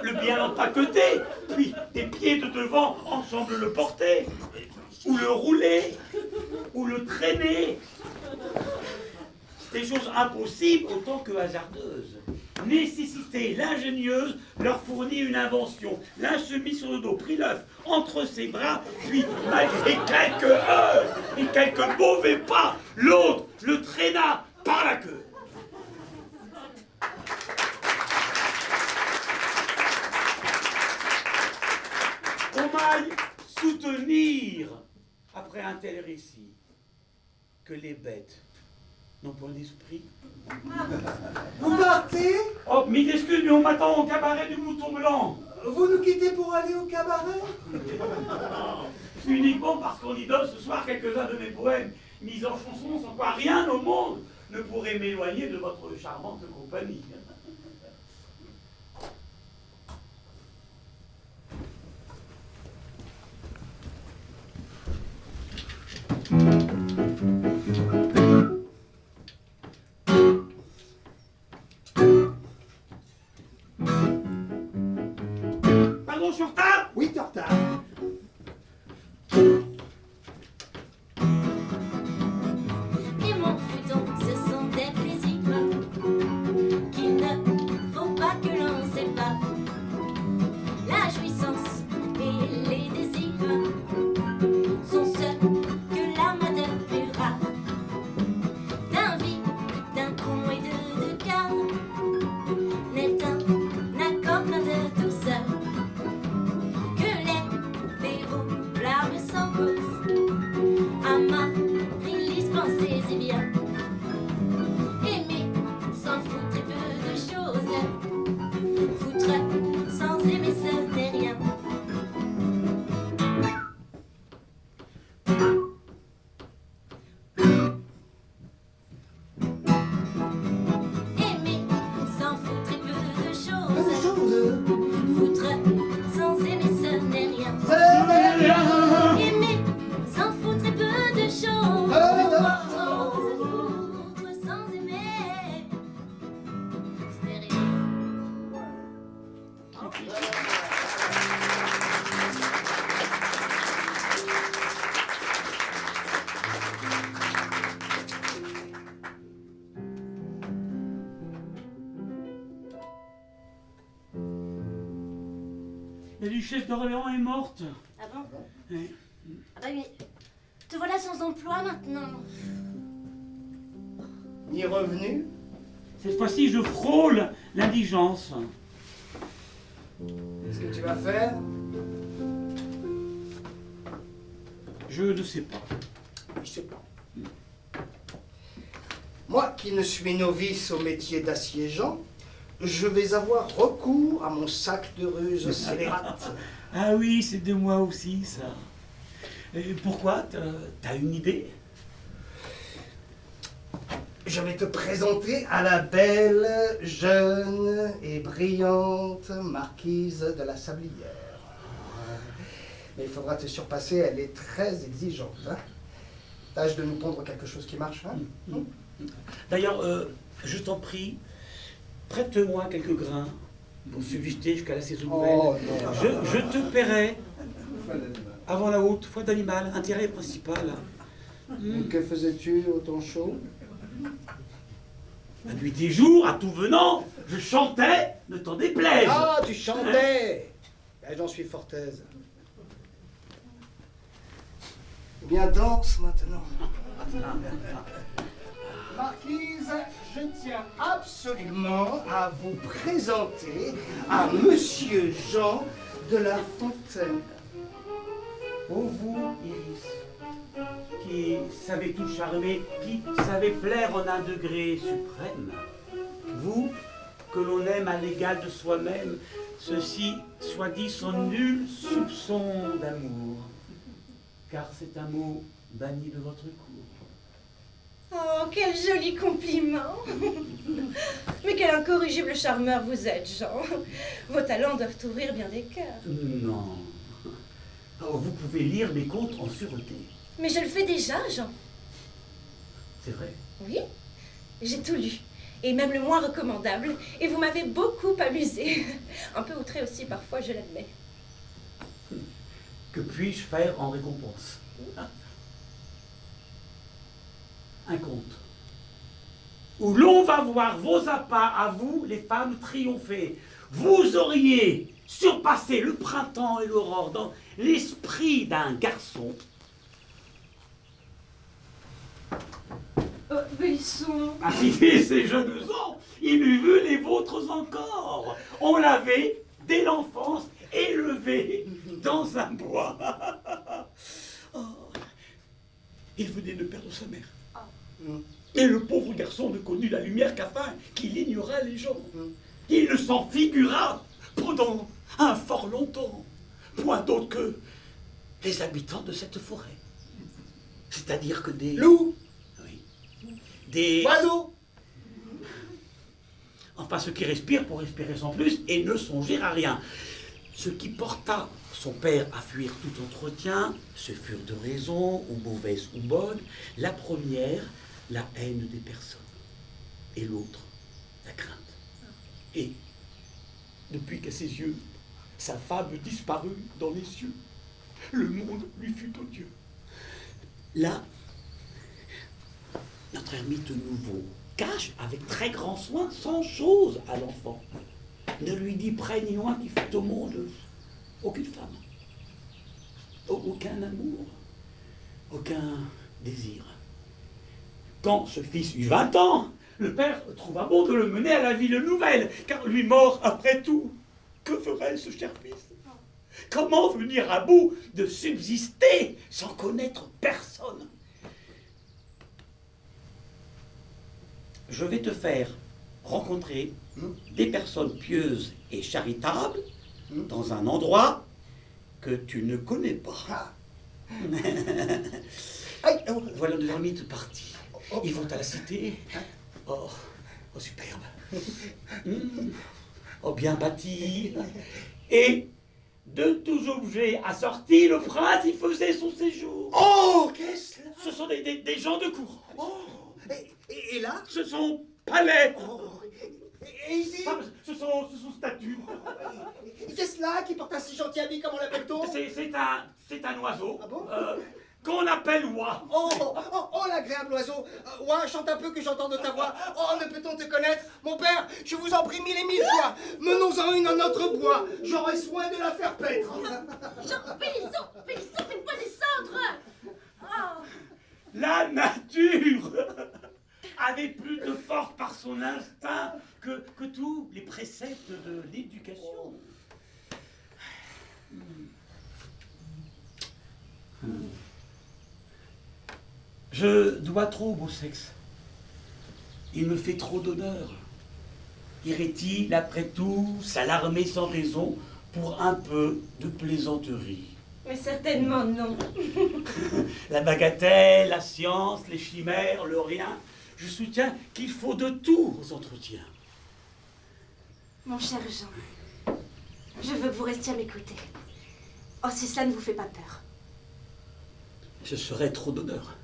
Le bien empaqueté, puis des pieds de devant ensemble le porter, ou le rouler, ou le traîner. Des choses impossibles autant que hasardeuses. Nécessité, l'ingénieuse leur fournit une invention. L'un se mit sur le dos, prit l'œuf entre ses bras, puis, malgré quelques heures et quelques mauvais pas, l'autre le traîna par la queue. On m'aille soutenir, après un tel récit, que les bêtes n'ont point d'esprit. Vous partez? Oh, mille excuses, mais on m'attend au cabaret du Mouton Blanc. Vous nous quittez pour aller au cabaret? Uniquement parce qu'on y donne ce soir quelques-uns de mes poèmes, mis en chanson sans quoi rien au monde ne pourrait m'éloigner de votre charmante compagnie. Pardon, je suis en retard? Oui, t'es en retard. Et mon fouton, ce sont des plaisirs qu'il ne faut pas que l'on sépare. La jouissance et les désirs sont ceux que l'âme de plus rare. D'un vide, d'un con et de deux cœurs n'est un accord plein de douceur que les La duchesse d'Orléans est morte. Ah bon? Oui. Ah bah oui. Te voilà sans emploi maintenant. Ni revenu? Cette fois-ci, je frôle l'indigence. Qu'est-ce que tu vas faire? Je ne sais pas. Je sais pas. Moi qui ne suis novice au métier d'assiégeant, je vais avoir recours à mon sac de ruse scélérate. Ah oui, c'est de moi aussi, ça. Et pourquoi? T'as une idée? Je vais te présenter à la belle, jeune et brillante marquise de la Sablière. Mais il faudra te surpasser, elle est très exigeante. Hein. Tâche de nous pondre quelque chose qui marche. Hein. D'ailleurs, je t'en prie, prête-moi quelques grains pour subsister jusqu'à la saison nouvelle. Oh non. Je te paierai avant la haute, foi d'animal, intérêt principal. Que faisais-tu au temps chaud? La nuit des jours, à tout venant, je chantais, ne t'en déplaise. Ah, tu chantais. Ben, j'en suis fort aise. Eh bien, danse maintenant. Marquise, je tiens absolument à vous présenter à Monsieur Jean de La Fontaine. Ô vous, Iris, qui savez tout charmer, qui savez plaire en un degré suprême. Vous, que l'on aime à l'égal de soi-même, ceci, soit dit, sans nul soupçon d'amour. Car c'est un mot banni de votre cour. Oh, quel joli compliment! Mais quel incorrigible charmeur vous êtes, Jean. Vos talents doivent ouvrir bien des cœurs. Non. Oh, vous pouvez lire mes contes en sûreté. Mais je le fais déjà, Jean. C'est vrai. Oui, j'ai tout lu. Et même le moins recommandable. Et vous m'avez beaucoup amusé. Un peu outré aussi parfois, je l'admets. Que puis-je faire en récompense? Un conte où l'on va voir vos appâts à vous, les femmes, triompher. Vous auriez surpassé le printemps et l'aurore dans l'esprit d'un garçon. Bélisson. Arrivé ces jeunes ans, il eût vu les vôtres encore. On l'avait, dès l'enfance, élevé dans un bois. Oh. Il venait de perdre sa mère. Et le pauvre garçon ne connut la lumière qu'afin qu'il ignora les gens. Il ne s'en figura pendant un fort longtemps, point d'autre que les habitants de cette forêt. C'est-à-dire que des... Loup, Oui. Des... oiseau, Enfin, ceux qui respirent pour respirer sans plus et ne songer à rien. Ce qui porta son père à fuir tout entretien, ce furent de raisons, ou mauvaises ou bonnes. La première, la haine des personnes. Et l'autre, la crainte. Et, depuis qu'à ses yeux, sa femme disparut dans les cieux, le monde lui fut odieux. Là, notre ermite nouveau cache avec très grand soin 100 choses à l'enfant. Ne lui dit près ni loin qu'il fait au monde aucune femme, aucun amour, aucun désir. Quand ce fils eut 20 ans, le père trouva bon de le mener à la ville nouvelle, car lui mort après tout, que ferait ce cher fils? Comment venir à bout de subsister sans connaître personne? Je vais te faire rencontrer des personnes pieuses et charitables dans un endroit que tu ne connais pas. Voilà nos ermites partis. Ils vont à la cité. Oh, superbe. Oh, bien bâti. Et de tous objets assortis, le prince y faisait son séjour. oh, qu'est-ce là? Ce sont des gens de cour. Oh, et là? Ce sont palais. Oh, et ici? Enfin, ce sont statues. Qu'est-ce là qui porte un si gentil habit, comment l'appelle-t-on? C'est un oiseau. Ah bon? qu'on appelle Ouah. Oh, l'agréable oiseau. Ouais, chante un peu que j'entende ta voix. Oh, ne peut-on te connaître? Mon père, je vous en prie 1000 et 1000 fois. Menons-en une dans notre bois. J'aurai soin de la faire paître. Jean, Pélisson, faites-moi descendre. Oh. La nature avait plus de force par son instinct que tous les préceptes de l'éducation. Je dois trop au sexe. Il me fait trop d'honneur. Irait-il, après tout, s'alarmer sans raison pour un peu de plaisanterie? Mais certainement non. La bagatelle, la science, les chimères, le rien. Je soutiens qu'il faut de tout aux entretiens. Mon cher Jean, je veux que vous restiez à m'écouter. Oh, si cela ne vous fait pas peur. Ce serait trop d'honneur.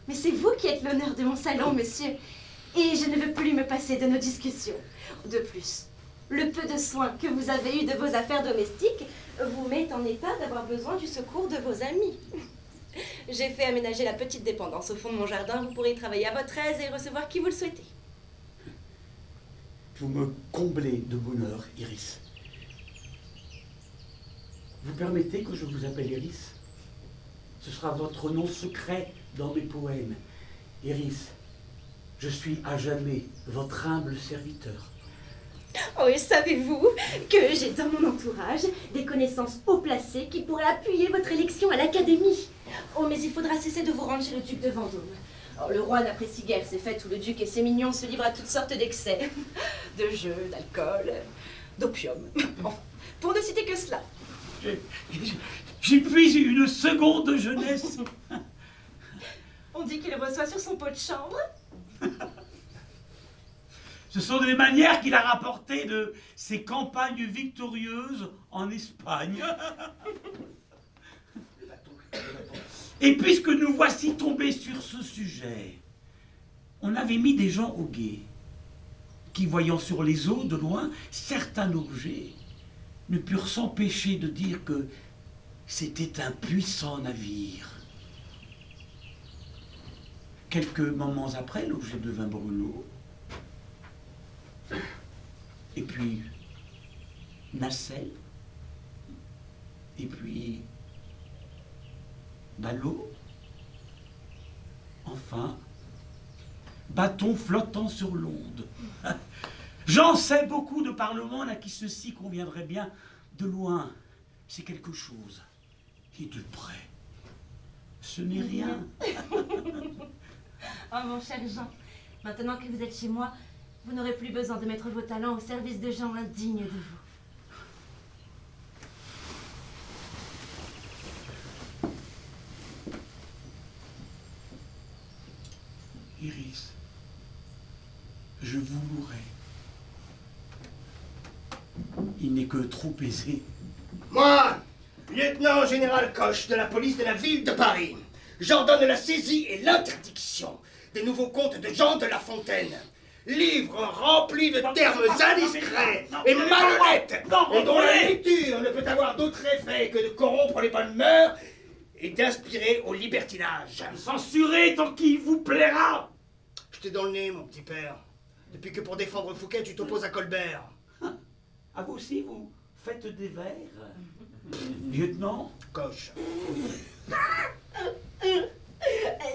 Mais c'est vous qui êtes l'honneur de mon salon, monsieur. Et je ne veux plus me passer de nos discussions. De plus, le peu de soin que vous avez eu de vos affaires domestiques vous met en état d'avoir besoin du secours de vos amis. J'ai fait aménager la petite dépendance au fond de mon jardin. Vous pourrez y travailler à votre aise et recevoir qui vous le souhaitez. Vous me comblez de bonheur, Iris. Vous permettez que je vous appelle Iris? Ce sera votre nom secret dans mes poèmes. Iris, je suis à jamais votre humble serviteur. Oh, et savez-vous que j'ai dans mon entourage des connaissances haut placées qui pourraient appuyer votre élection à l'Académie? Oh, mais il faudra cesser de vous rendre chez le duc de Vendôme. Oh, le roi n'apprécie guère ces fêtes où le duc et ses mignons se livrent à toutes sortes d'excès. De jeux, d'alcool, d'opium. Enfin, pour ne citer que cela. J'y puis une seconde jeunesse. On dit qu'il reçoit sur son pot de chambre. Ce sont des manières qu'il a rapportées de ses campagnes victorieuses en Espagne. Et puisque nous voici tombés sur ce sujet, on avait mis des gens au guet, qui, voyant sur les eaux de loin certains objets, ne purent s'empêcher de dire que c'était un puissant navire. Quelques moments après, l'objet devint brûlot. Et puis nacelle. Et puis ballot. Enfin, bâton flottant sur l'onde. J'en sais beaucoup de par le monde à qui ceci conviendrait bien. De loin, c'est quelque chose. Et de près, ce n'est rien. Oh, mon cher Jean, maintenant que vous êtes chez moi, vous n'aurez plus besoin de mettre vos talents au service de gens indignes de vous. Iris, je vous louerai. Il n'est que trop aisé. Moi, lieutenant général Coche de la police de la ville de Paris, j'ordonne la saisie et l'interdiction des nouveaux contes de Jean de La Fontaine. Livre rempli de termes indiscrets et malhonnêtes, et dont la lecture ne peut avoir d'autre effet que de corrompre les bonnes mœurs et d'inspirer au libertinage. Censurez tant qu'il vous plaira. Je t'ai dans le nez, mon petit père. Depuis que pour défendre Fouquet, tu t'opposes à Colbert. À vous aussi, vous faites des vers. Lieutenant Coche.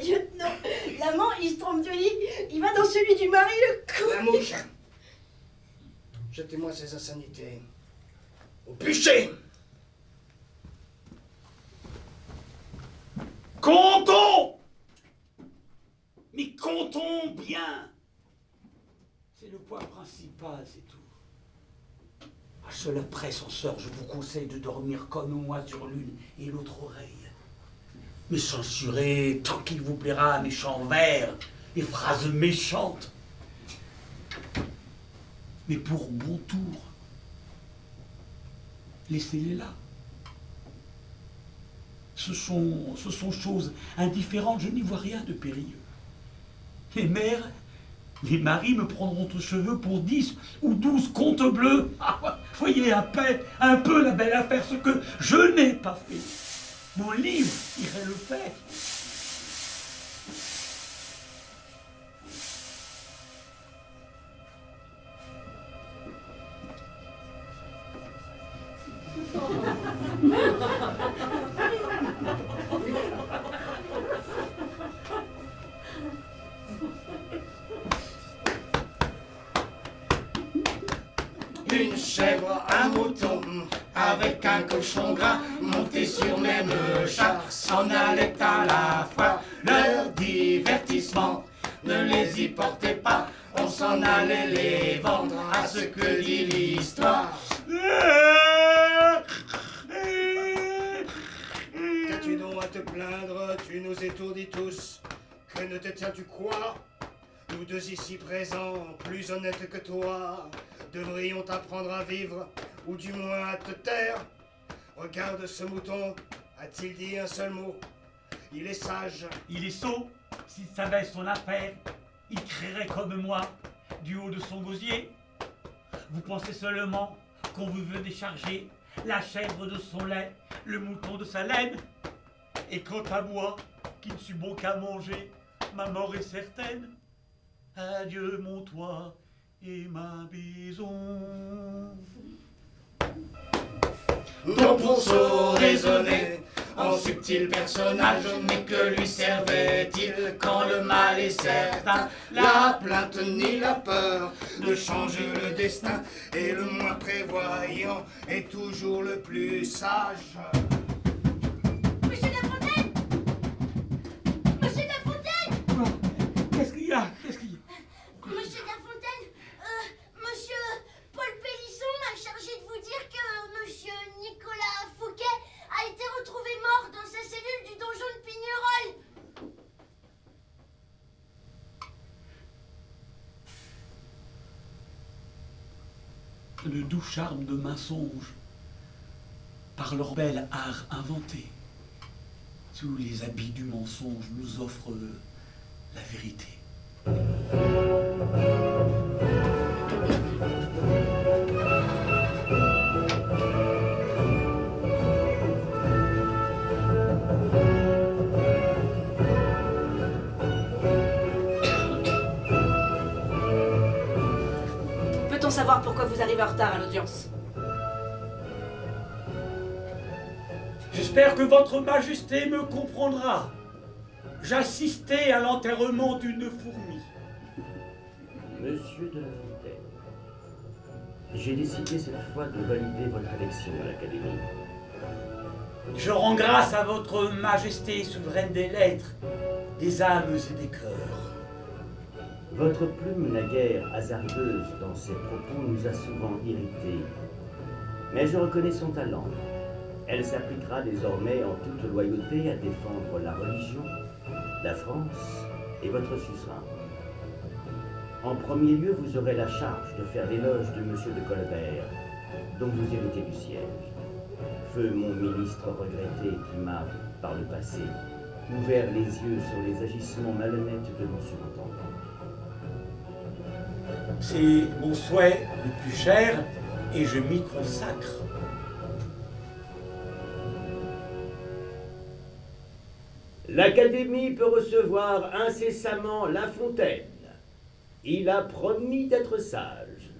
Lieutenant, l'amant, il se trompe de lit, il va dans celui du mari, le coup. La mouche. Jetez-moi ces insanités. Au bûcher. Comptons. Mais comptons bien. C'est le point principal, c'est tout. À cela près, censeur, je vous conseille de dormir comme moi sur l'une et l'autre oreille. Mais censurez tant qu'il vous plaira mes chants verts, les phrases méchantes. Mais pour bon tour, laissez-les là. Ce sont choses indifférentes, je n'y vois rien de périlleux. Les mères, les maris me prendront aux cheveux pour 10 ou 12 contes bleus. Ah, voyez un peu la belle affaire, ce que je n'ai pas fait. Mon livre irait le faire. Une chèvre, un mouton, avec un cochon gras, monté sur même char, s'en allait à la fois. Leur divertissement, ne les y portez pas, on s'en allait les vendre à ce que dit l'histoire. Qu'as-tu donc à te plaindre, tu nous étourdis tous? Que ne te tiens-tu quoi? Nous deux ici présents, plus honnêtes que toi, devrions t'apprendre à vivre, ou du moins à te taire. Regarde ce mouton, a-t-il dit un seul mot? Il est sage. Il est sot. S'il savait son affaire, il crierait comme moi, du haut de son gosier. Vous pensez seulement qu'on vous veut décharger la chèvre de son lait, le mouton de sa laine. Et quant à moi, qui ne suis bon qu'à manger, ma mort est certaine. Adieu mon toit et ma maison. Ton pourceau raisonnait en subtil personnage, mais que lui servait-il quand le mal est certain? La plainte ni la peur ne changent le destin, et le moins prévoyant est toujours le plus sage. Monsieur Lafontaine! Monsieur Lafontaine! Qu'est-ce qu'il y a? Qu'est-ce qu'il y a? Monsieur Lafontaine, monsieur Paul Pélisson m'a chargé de vous dire que monsieur Nicolas Fouquet a été retrouvé mort dans sa cellule du donjon de Pignerol. Le doux charme de mensonge, par leur bel art inventé, sous les habits du mensonge nous offrent la vérité. Peut-on savoir pourquoi vous arrivez en retard à l'audience? J'espère que votre majesté me comprendra. J'assistais à l'enterrement d'une fourmi. Monsieur de la Fontaine, j'ai décidé cette fois de valider votre élection à l'Académie. Je rends grâce à votre majesté souveraine des lettres, des âmes et des cœurs. Votre plume naguère hasardeuse dans ses propos nous a souvent irrités. Mais je reconnais son talent. Elle s'appliquera désormais en toute loyauté à défendre la religion, la France et votre suzerain. En premier lieu, vous aurez la charge de faire l'éloge de Monsieur de Colbert, dont vous héritez du siège. Feu mon ministre regretté qui m'a, par le passé, ouvert les yeux sur les agissements malhonnêtes de mon surintendant. C'est mon souhait le plus cher et je m'y consacre. L'Académie peut recevoir incessamment La Fontaine. Il a promis d'être sage.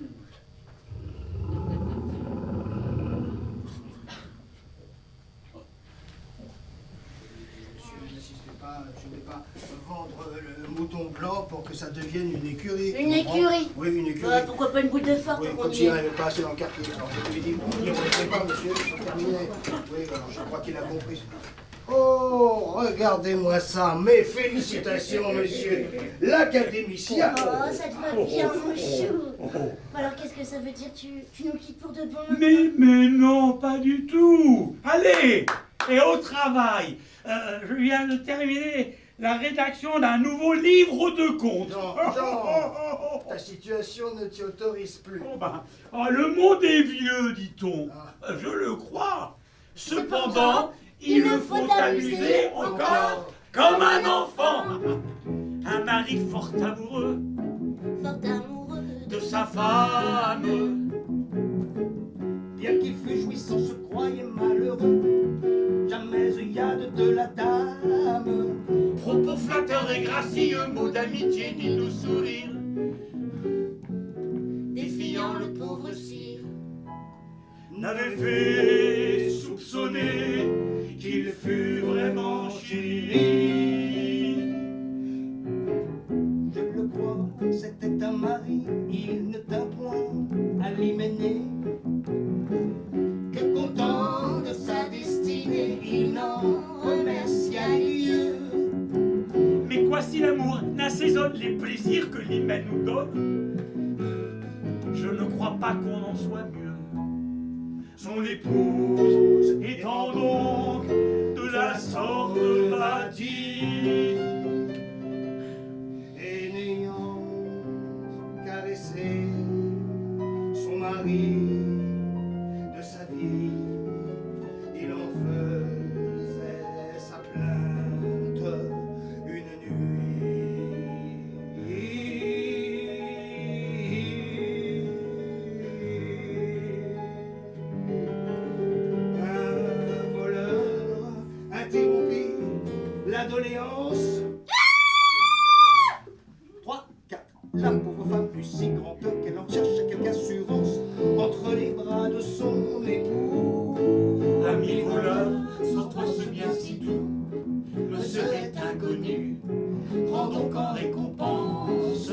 Monsieur, n'insistez pas, je ne vais pas vendre le mouton blanc pour que ça devienne une écurie. Une écurie? Oui, une écurie. Pourquoi pas une boule de forte Oui, pour comme qu'on s'il y n'arrivait pas assez dans le quartier. Alors je lui ai dit, n'y rentrez pas, monsieur, c'est terminé. Oui, alors je crois qu'il a compris. Oh, regardez-moi ça, mes félicitations, monsieur l'académicien. Oh, ça te va bien, mon chou. Alors, qu'est-ce que ça veut dire? Tu nous quittes pour de bon maintenant? Mais non, pas du tout. Allez, et au travail. Je viens de terminer la rédaction d'un nouveau livre de contes. Jean, ta situation ne t'y autorise plus. Le monde est vieux, dit-on. Je le crois. Cependant, il me faut amuser encore comme un enfant. Un mari fort amoureux de sa femme. Bien qu'il fût jouissant, se croyait malheureux. Jamais il y a de la dame. Propos flatteurs et gracieux, mots d'amitié, ni doux sourire, défiant le pauvre cire. n'avait fait soupçonner qu'il fût vraiment chéri. Je le crois, c'était un mari, il ne tint point à l'hyménée. Que content de sa destinée, il n'en remercia Dieu. Mais quoi si l'amour n'assaisonne les plaisirs que l'hymen nous donne? Je ne crois pas qu'on en soit mieux. Son épouse étant donc de la sorte bâtie, Et n'ayant caressé son mari de sa vie, il en faisait sa plainte une nuit. Un voleur interrompit la doléance. 3, 4. La pauvre femme eut si grand peur qu'elle en cherchait quelque assurance entre les bras de son époux. l'ami voleur, sans toi ce bien si doux me serait inconnu. Prends donc en récompense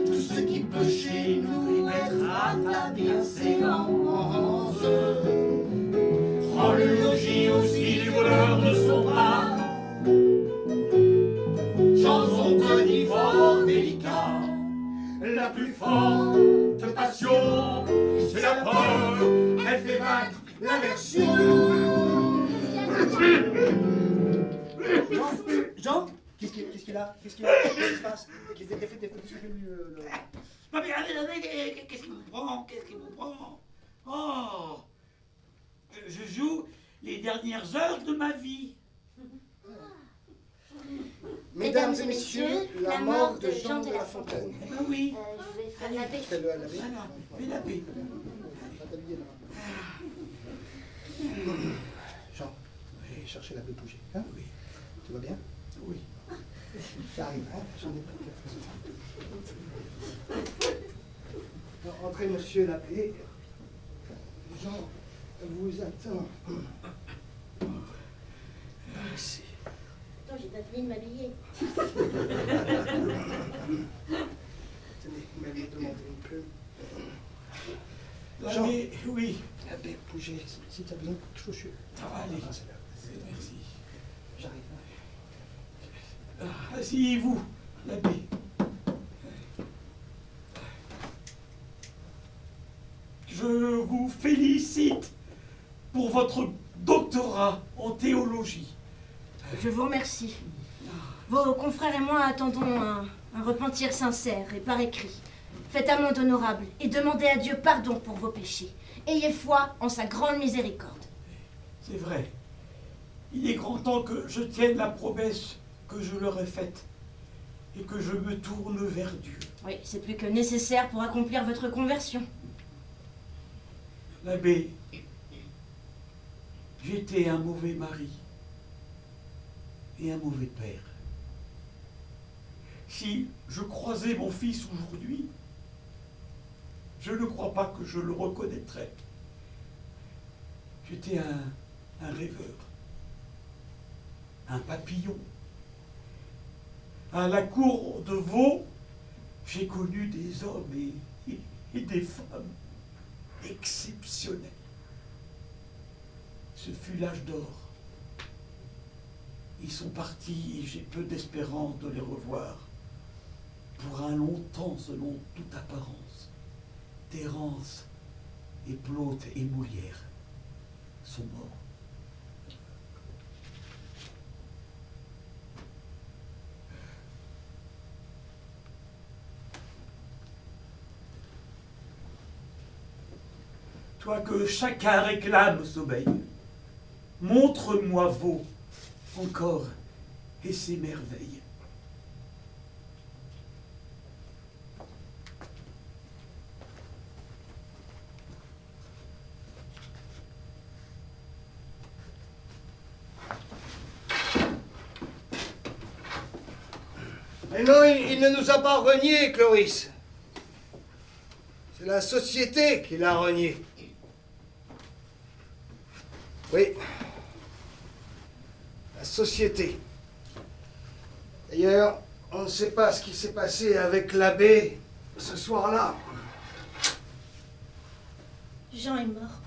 tout ce qui peut chez nous être à ta bienséance. Prends le logis aussi les voleurs ne sont pas. Chanson tenue fort délicat, La plus forte passion, c'est la peur, elle fait vaincre l'aversion. Jean, qu'est-ce qu'il a? Qu'est-ce qui se passe? Qu'est-ce qu'il fait? Non mais attendez, qu'est-ce qui vous prend? Qu'est-ce qui vous prend? Oh, je joue les dernières heures de ma vie. Mesdames et messieurs, la mort de Jean de La Fontaine. Ah oui, Je vais faire la baie. Fais-le à la main. voilà, fais la paix. Jean, je vais chercher l'abbé Pouget. Hein? Oui, Tout va bien? oui. J'arrive, hein? J'en ai pas. Entrez, monsieur l'abbé. Jean vous attend. Merci. Attends, j'ai pas fini de m'habiller. Tenez, vous m'aviez demandé une plume. Ah, Jean. mais, oui, L'abbé Pouget, si tu as besoin de chaussures. ça va aller. Ah, c'est là. Merci. J'arrive. Ah, asseyez-vous, l'abbé. Je vous félicite pour votre doctorat en théologie. Je vous remercie. Vos confrères et moi attendons un repentir sincère et par écrit. Faites amende honorable et demandez à Dieu pardon pour vos péchés. Ayez foi en sa grande miséricorde. C'est vrai. Il est grand temps que je tienne la promesse que je leur ai faite et que je me tourne vers Dieu. Oui, c'est plus que nécessaire pour accomplir votre conversion. L'abbé, j'étais un mauvais mari et un mauvais père. Si je croisais mon fils aujourd'hui, je ne crois pas que je le reconnaîtrais. J'étais un rêveur, un papillon. À la cour de Vaux, j'ai connu des hommes et des femmes exceptionnels. Ce fut l'âge d'or. Ils sont partis et j'ai peu d'espérance de les revoir. Pour un long temps, selon toute apparence, Thérence et Plaute et Molière sont morts. Toi que chacun réclame sommeil, montre-moi Vaux encore et ses merveilles. Mais non, il ne nous a pas reniés, Cloris. C'est la société qui l'a renié. Oui. La société. D'ailleurs, on ne sait pas ce qui s'est passé avec l'abbé ce soir-là. Jean est mort.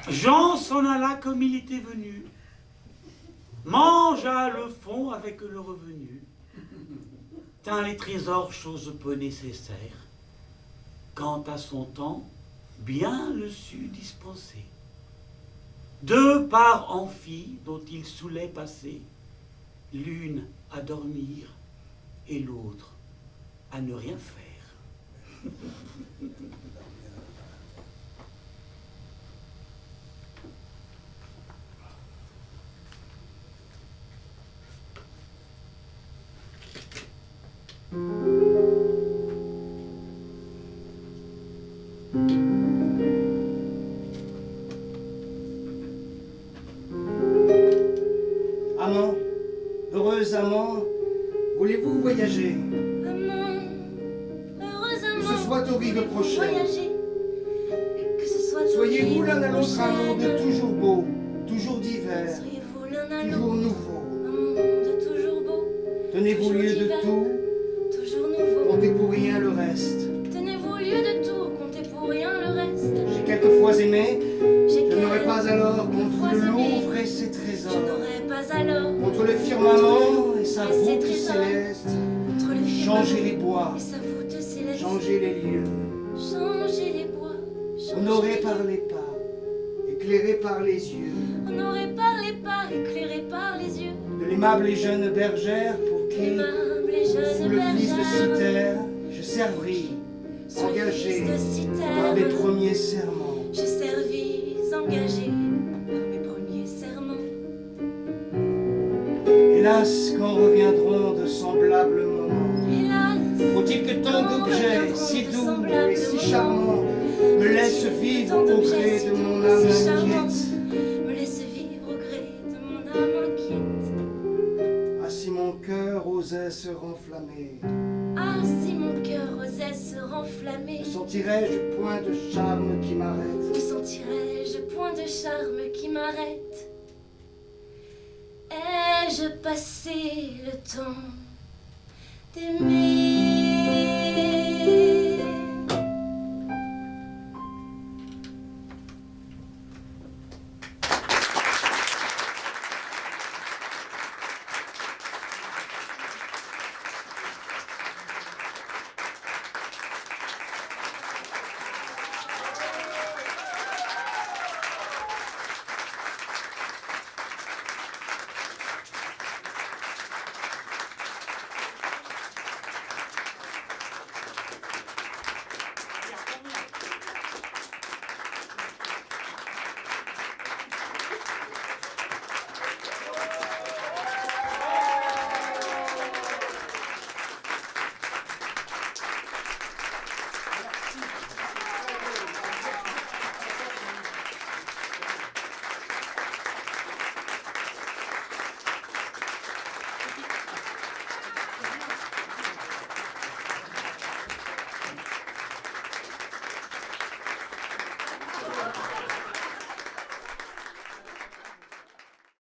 Jean s'en alla comme il était venu, mangea le fond avec le revenu, tint les trésors, chose peu nécessaire, quant à son temps, bien le sut dispenser. 2 parts en fit dont il saoulait passer, l'une à dormir et l'autre à ne rien faire. Amant, heureux amant, voulez-vous voyager? Amant, heureux amant. Que ce soit aux rives prochaines. Voyager. Que ce soit aux Soyez-vous rives l'un à l'autre un monde prochaines. toujours beau, toujours divers, Soyez-vous l'un à toujours l'autre. nouveau. Un monde toujours beau. Tenez-vous toujours lieu de divers, tout, Toujours nouveau. comptez pour rien le reste. Tenez-vous lieu de tout, comptez pour rien le reste. J'ai quelquefois aimé, J'ai je n'aurais pas alors contre quelquefois le aimé. Louvre et ses Je trésors, n'aurais pas alors contre le firmament et sa Et ses voûte trésors. céleste, contre le changer les bois, et sa voûte céleste. changer les lieux, Changer les bois. changer honoré les par les pas, éclairé par les yeux, Honoré par les pas, éclairé par les yeux. de l'aimable et jeune bergère pour qui, Aimable et sous jeune le fils de bergère, Cythère, je servirai, sous le engagé fils de Cythère, par mes premiers serments. je servis engagé par mes premiers serments. Hélas, quand reviendront de semblables moments, Hélas, faut-il que tant quand d'objets reviendront si de doux semblables et si moments, charmants me laissent vivre tant au d'objets gré si de mon doux et âme si charmants inquiète? me laisse vivre au gré de mon âme inquiète. Ah, si mon cœur osait se renflammer, Ah, si mon cœur osait se renflammer, ne sentirais-je point de charme qui m'arrête? ne sentirais-je point de charme qui m'arrête? Ai-je passé le temps d'aimer